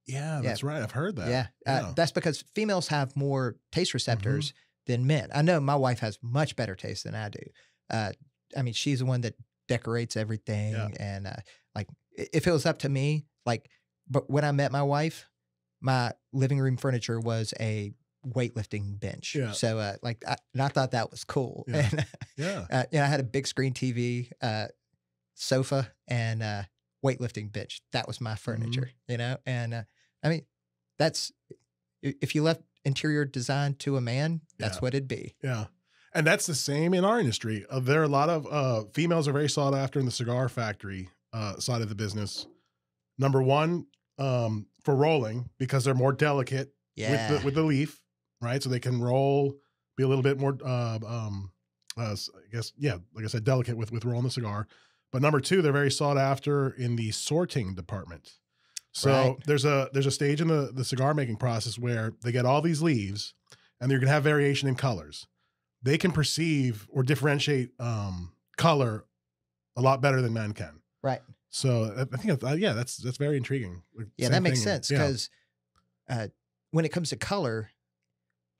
Yeah, that's right. I've heard that. Yeah. That's because females have more taste receptors than men. I know my wife has much better taste than I do. She's the one that decorates everything. And if it was up to me, but when I met my wife, my living room furniture was a weightlifting bench. Yeah. So I thought that was cool. Yeah. And, I had a big screen TV, sofa, and weightlifting bench. That was my furniture, and that's, if you left interior design to a man, that's what it'd be. Yeah. And that's the same in our industry. There are a lot of females are very sought after in the cigar factory side of the business. Number one, for rolling, because they're more delicate with the leaf, right? So they can roll, be a little bit more, I guess, like I said, delicate with rolling the cigar. But number two, they're very sought after in the sorting department. So there's a stage in the cigar making process where they get all these leaves, and you're gonna have variation in colors. They can perceive or differentiate color a lot better than men can. Right. So I think that's very intriguing. Yeah, that makes sense, because when it comes to color,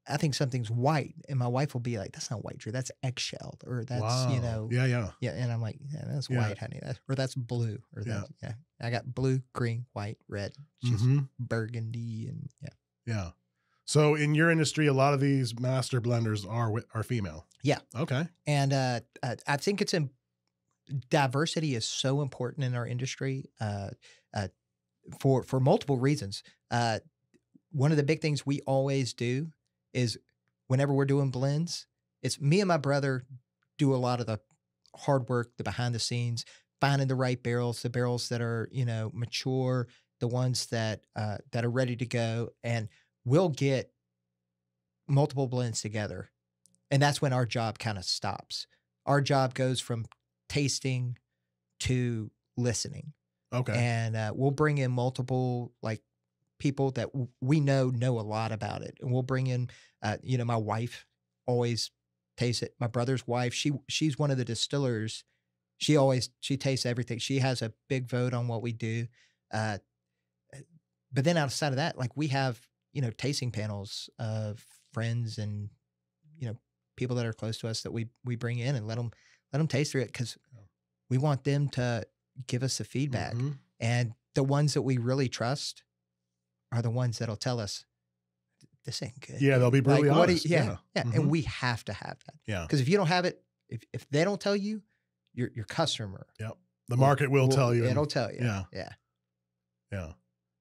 I think something's white, and my wife will be like, "That's not white, Drew. That's eggshell, or that's yeah." And I'm like, "Yeah, that's white, honey. Or that's blue, or that, I got blue, green, white, red, just burgundy, and yeah." So in your industry, a lot of these master blenders are female. Yeah. Okay. And I think diversity is so important in our industry for multiple reasons. One of the big things we always do is whenever we're doing blends, it's me and my brother do a lot of the hard work, the behind the scenes, finding the right barrels, the barrels that are, mature, the ones that are ready to go. And we'll get multiple blends together. And that's when our job kind of stops. Our job goes from tasting to listening. Okay. And we'll bring in multiple people that we know a lot about it. And we'll bring in, my wife always tastes it. My brother's wife, she's one of the distillers. She tastes everything. She has a big vote on what we do. But then outside of that, we have, tasting panels of friends and, people that are close to us that we bring in and let them taste through it, because we want them to give us the feedback. And the ones that we really trust are the ones that'll tell us, this ain't good. Yeah, they'll be brutally honest. And we have to have that. Yeah. Because if you don't have it, if they don't tell you, your customer. Yep. The market will tell you. It'll tell you. Yeah. Yeah. Yeah.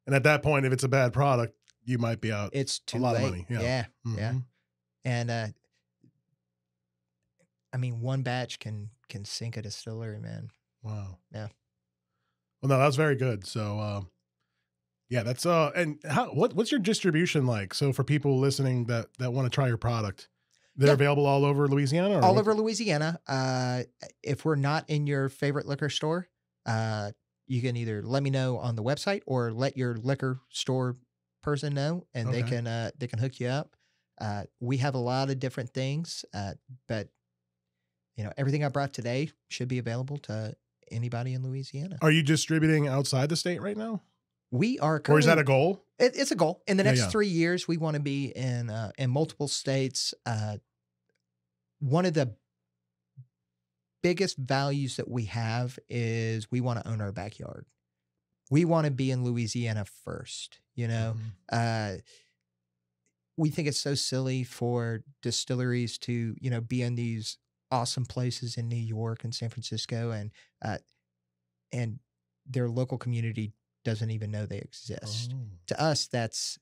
And at that point, if it's a bad product, you might be out it's too a lot late. of money. Yeah. Yeah. And one batch can sink a distillery, man. Wow. Yeah. Well, no, that was very good. So, that's and what's your distribution like? So for people listening that want to try your product, they're available all over Louisiana? All over Louisiana. If we're not in your favorite liquor store, you can either let me know on the website or let your liquor store person know, and they can hook you up. We have a lot of different things, but everything I brought today should be available to anybody in Louisiana. Are you distributing outside the state right now? We are Or is that a goal? It's a goal. In the next Yeah. 3 years, we want to be in multiple states. One of the biggest values that we have is we want to own our backyard. We want to be in Louisiana first. Mhm. We think it's so silly for distilleries to, be in these awesome places in New York and San Francisco, and their local community doesn't even know they exist. Oh. To us, that's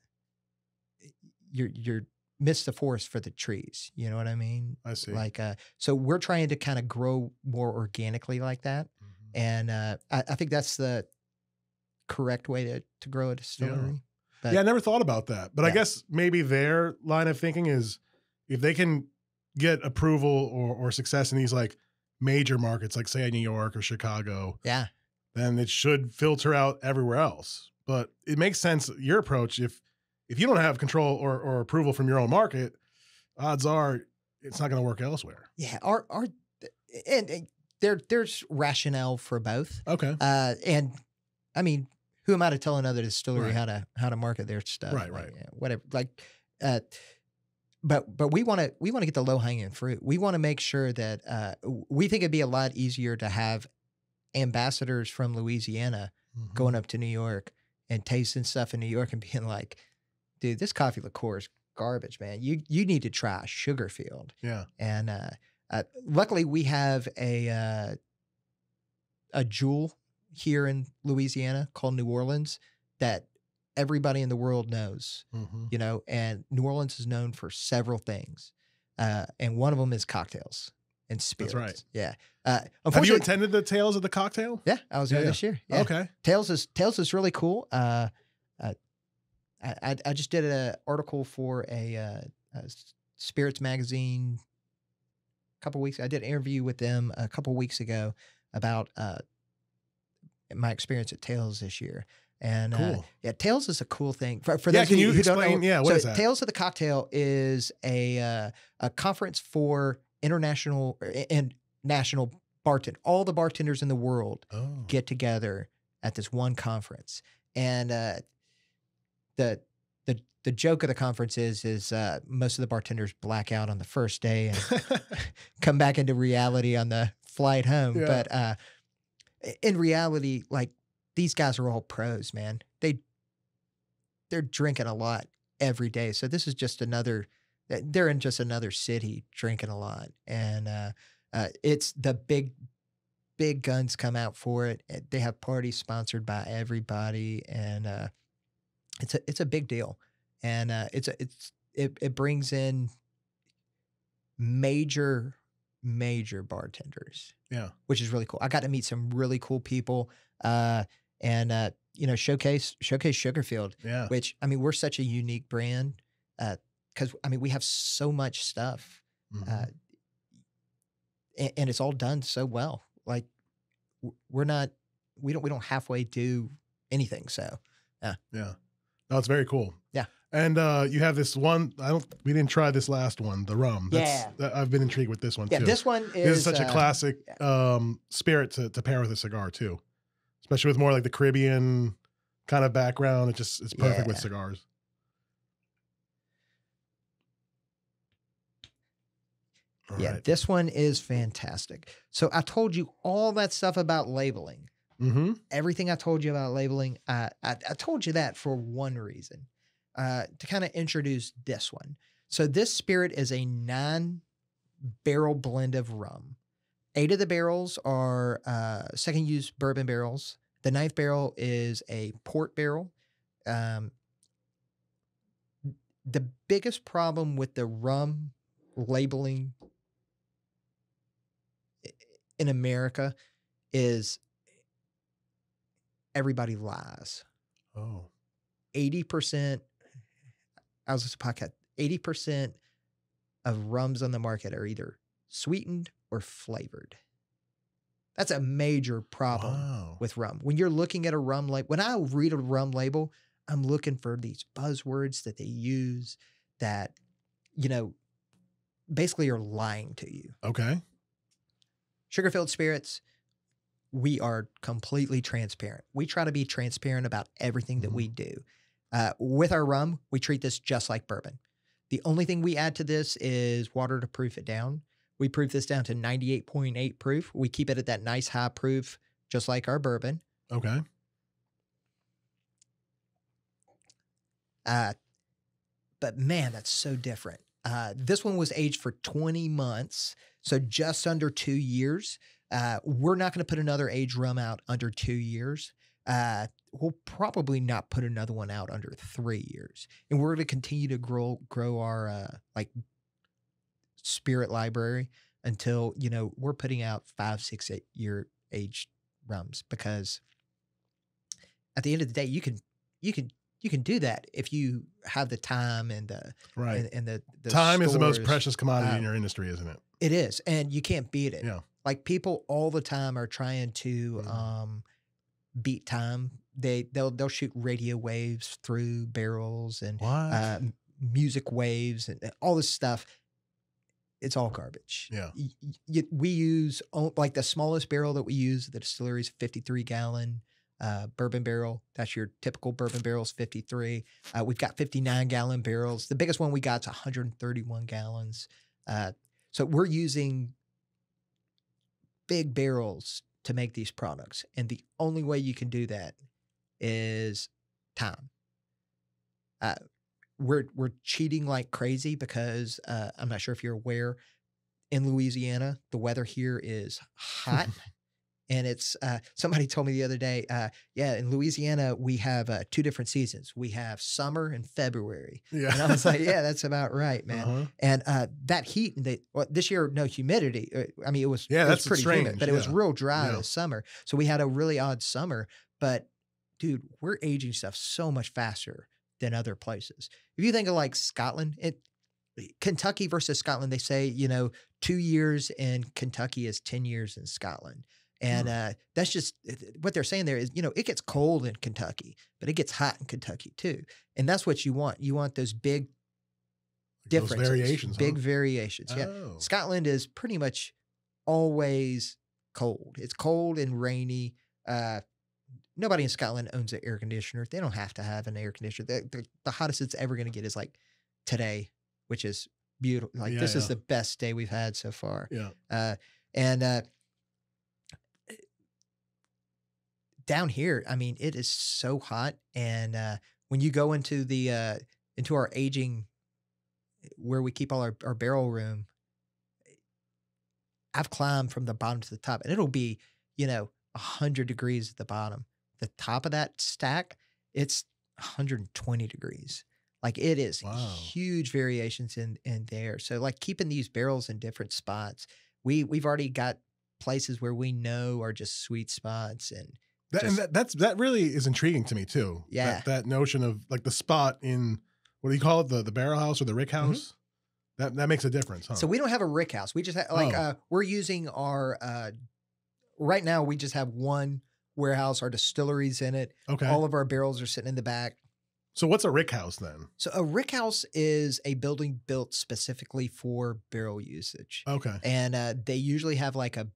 you're miss the forest for the trees. You know what I mean? I see. So we're trying to kind of grow more organically like that, Mhm. and I think that's the correct way to grow a distillery. But, Yeah, I never thought about that. But I guess maybe their line of thinking is if they can get approval or success in these like major markets, like say New York or Chicago, then it should filter out everywhere else. But it makes sense, your approach, if you don't have control or approval from your own market, odds are it's not going to work elsewhere. Yeah, and there's rationale for both. Okay. And I mean, who am I to tell another distillery Right. how to market their stuff? Right. Whatever. But we want to get the low hanging fruit. We want to make sure that we think it'd be a lot easier to have ambassadors from Louisiana Mhm. going up to New York and tasting stuff in New York and being like, dude, this coffee liqueur is garbage, man. You need to try Sugarfield. Yeah. And luckily, we have a jewel here in Louisiana called New Orleans that everybody in the world knows. Mhm. And New Orleans is known for several things, and one of them is cocktails and spirits. That's right. Yeah. Have you attended the Tales of the Cocktail? Yeah, I was there this year. Yeah. Okay. Tales is really cool. I just did an article for a spirits magazine a couple weeks. I did an interview with them a couple weeks ago about my experience at Tales this year. And Cool. Tales is a cool thing. For Yeah, those can of you who don't explain? know, Yeah, what is that? Tales of the Cocktail is a conference for international and national bartenders. All the bartenders in the world Oh. get together at this one conference. And the joke of the conference is most of the bartenders black out on the first day and come back into reality on the flight home. Yeah. But in reality, like, these guys are all pros, man. They're drinking a lot every day. So this is just they're in just another city drinking a lot. And it's the big guns come out for it. They have parties sponsored by everybody. And it's a big deal. And it brings in major bartenders. Yeah. Which is really cool. I got to meet some really cool people. And showcase Sugarfield. Yeah. Which, I mean, we're such a unique brand because we have so much stuff, Mhm. and it's all done so well. Like we don't halfway do anything. So Yeah. No, it's very cool. Yeah. And you have this one. We didn't try this last one, the rum. I've been intrigued with this one too. This one This is such a classic spirit to pair with a cigar too, especially with more like the Caribbean kind of background. It's perfect with cigars. All right. This one is fantastic. So I told you all that stuff about labeling. Mm-hmm. Everything I told you about labeling, I told you that for one reason, to kind of introduce this one. So this spirit is a 9-barrel blend of rum. 8 of the barrels are second use bourbon barrels. The 9th barrel is a port barrel. The biggest problem with the rum labeling in America is everybody lies. Oh. 80%, I was listening to a podcast, 80% of rums on the market are either sweetened or flavored. That's a major problem with rum. When you're looking at a rum label, when I read a rum label, I'm looking for these buzzwords that they use that, basically are lying to you. Okay. Sugarfield Spirits, we are completely transparent. We try to be transparent about everything that we do. With our rum, we treat this just like bourbon. The only thing we add to this is water to proof it down. We proof this down to 98.8 proof. We keep it at that nice high proof, just like our bourbon. Okay. But man, that's so different. This one was aged for 20 months, so just under 2 years. We're not going to put another aged rum out under 2 years. We'll probably not put another one out under 3 years. And we're going to continue to grow our like spirit library until, you know, we're putting out 5, 6, 8 year aged rums, because at the end of the day, you can do that if you have the time and the and the time stores. is the most precious commodity in your industry, isn't it? It is, and you can't beat it. Yeah. Like, people all the time are trying to beat time. They'll shoot radio waves through barrels and music waves and all this stuff. It's all garbage. Yeah. We use, like, the smallest barrel that we use at the distillery is 53 gallon bourbon barrel. That's your typical bourbon barrel is 53. We've got 59 gallon barrels. The biggest one we got is 131 gallons. So we're using big barrels to make these products. And the only way you can do that is time. We're cheating like crazy because I'm not sure if you're aware, in Louisiana, the weather here is hot. And it's, somebody told me the other day, in Louisiana, we have 2 different seasons. We have summer and February. Yeah. And I was like, yeah, that's about right, man. And that heat, this year, no humidity. I mean, it was that's pretty strange, humid, but it was real dry this summer. So we had a really odd summer. But dude, we're aging stuff so much faster than other places. If you think of like Scotland, Kentucky versus Scotland, they say, 2 years in Kentucky is 10 years in Scotland. And that's just what they're saying there is, it gets cold in Kentucky, but it gets hot in Kentucky too. And that's what you want. You want those big differences, big variations. Yeah. Scotland is pretty much always cold. It's cold and rainy. Nobody in Scotland owns an air conditioner. They don't have to have an air conditioner. The hottest it's ever going to get is like today, which is beautiful. Like this is the best day we've had so far. Yeah. Down here, I mean, it is so hot. And when you go into into our aging, where we keep all our barrel room, I've climbed from the bottom to the top, and it'll be, 100 degrees at the bottom. The top of that stack, it's 120 degrees. Like, it is huge variations in there. So, like, keeping these barrels in different spots, we've already got places where we know are just sweet spots, and that really is intriguing to me too. Yeah. That notion of like the spot in, what do you call it? The barrel house or the rick house? Mm-hmm. That makes a difference, huh? So we don't have a rick house. We just have we're using our, right now we just have one warehouse. Our distillery's in it. Okay. All of our barrels are sitting in the back. So what's a rick house then? So a rick house is a building built specifically for barrel usage. Okay. And they usually have like a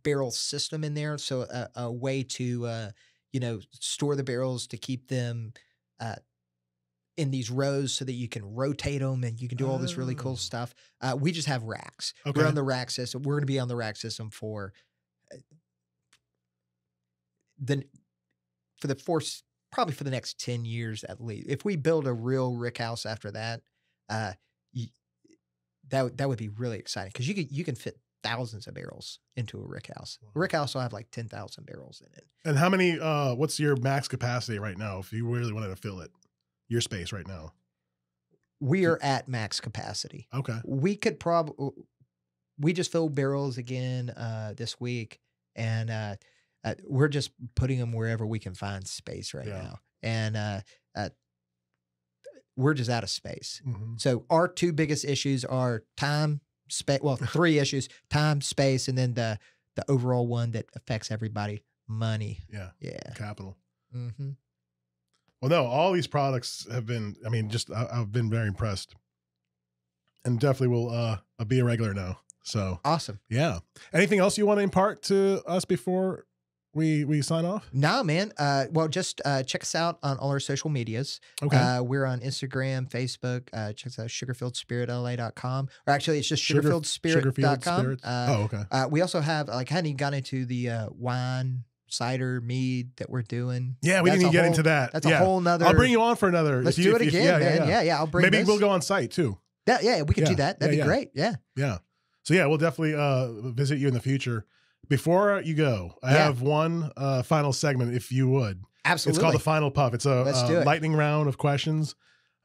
barrel system in there, so a way to store the barrels to keep them in these rows so that you can rotate them and you can do all this really cool stuff. We just have racks. Okay. We're on the rack system. We're going to be on the rack system for probably for the next 10 years at least. If we build a real rick house after that, that would be really exciting, because you can fit thousands of barrels into a rick house. A rick house will have like 10,000 barrels in it. And how many, what's your max capacity right now if you really wanted to fill it? Your space right now? We are at max capacity. Okay. We could we just filled barrels again this week, and we're just putting them wherever we can find space right now. And we're just out of space. Mm-hmm. So our 2 biggest issues are time, space. Well, 3 issues: time, space, and then the overall one that affects everybody: money. Yeah. Capital. Mm-hmm. Well, no, all these products have been, I've been very impressed, and definitely will be a regular now. So awesome. Yeah. Anything else you want to impart to us before we sign off? No, man. Well, just check us out on all our social medias. Okay. We're on Instagram, Facebook. Check us out, sugarfieldspiritla.com. Or actually, it's just sugarfieldspirit.com. Okay. We also have, like, hadn't even got into the wine, cider, mead that we're doing. Yeah, we didn't even get into that. That's a whole nother. I'll bring you on for another. Let's do it again, man. Yeah, I'll bring Maybe we'll go on site too. Yeah, we could do that. That'd be great. Yeah. Yeah. So yeah, we'll definitely visit you in the future. Before you go, I have one final segment, if you would. Absolutely. It's called the Final Puff. It's a lightning round of questions.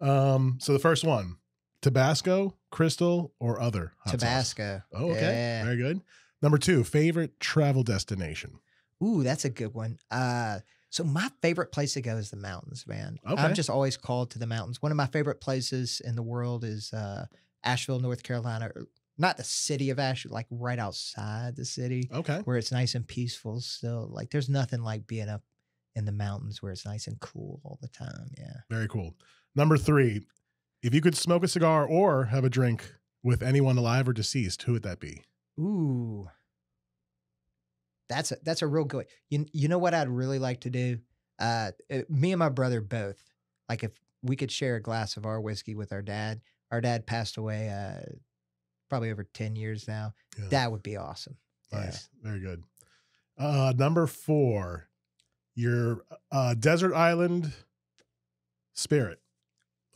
So the first one, Tabasco, Crystal, or other hot Tabasco. Sauce? Oh, okay. Yeah. Very good. Number 2, favorite travel destination. Ooh, that's a good one. So my favorite place to go is the mountains, man. Okay. I'm just always called to the mountains. One of my favorite places in the world is Asheville, North Carolina. Not the city of Asheville, like right outside the city. Okay. Where it's nice and peaceful still. Like there's nothing like being up in the mountains where it's nice and cool all the time. Yeah. Very cool. Number 3, if you could smoke a cigar or have a drink with anyone alive or deceased, who would that be? Ooh. That's a real good one. You know what I'd really like to do? Me and my brother both. Like if we could share a glass of our whiskey with our dad. Our dad passed away probably over 10 years now. Yeah. That would be awesome. Nice. Yeah. Very good. Number 4, your desert island spirit.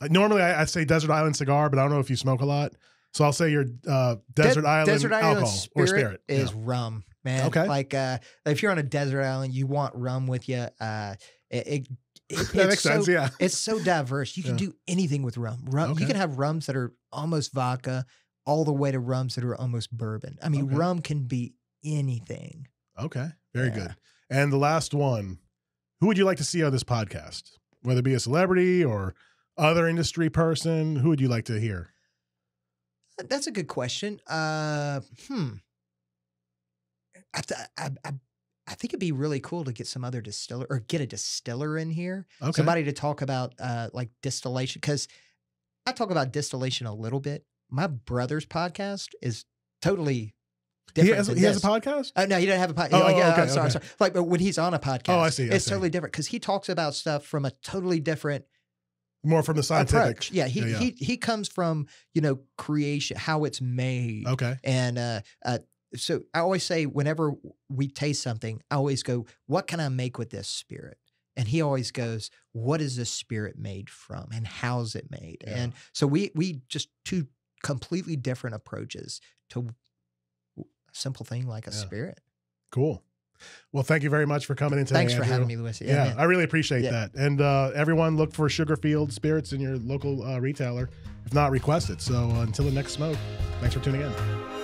Like normally I say desert island cigar, but I don't know if you smoke a lot. So I'll say your desert island alcohol or spirit is rum, man. Okay. Like if you're on a desert island, you want rum with you. That makes sense. Yeah. It's so diverse. You can do anything with rum. You can have rums that are almost vodka, all the way to rums that are almost bourbon. I mean, rum can be anything. Okay. Very good. And the last one, who would you like to see on this podcast? Whether it be a celebrity or other industry person, who would you like to hear? That's a good question. I think it'd be really cool to get some other distiller or get a distiller in here. Okay. Somebody to talk about like distillation. Because I talk about distillation a little bit. My brother's podcast is totally different. He has a podcast? No, he doesn't have a podcast. I'm sorry. Like, but when he's on a podcast, I see. It's totally different because he talks about stuff from a totally different more from the scientific approach. Yeah, he comes from, creation, how it's made. Okay. And so I always say whenever we taste something, I always go, what can I make with this spirit? And he always goes, what is this spirit made from and how's it made? Yeah. And so we just two completely different approaches to a simple thing like a spirit. Cool. Well, thank you very much for coming in today. Thanks for having me, Luis. Yeah, I really appreciate that. And everyone, look for Sugarfield Spirits in your local retailer. If not, request it. So until the next smoke, thanks for tuning in.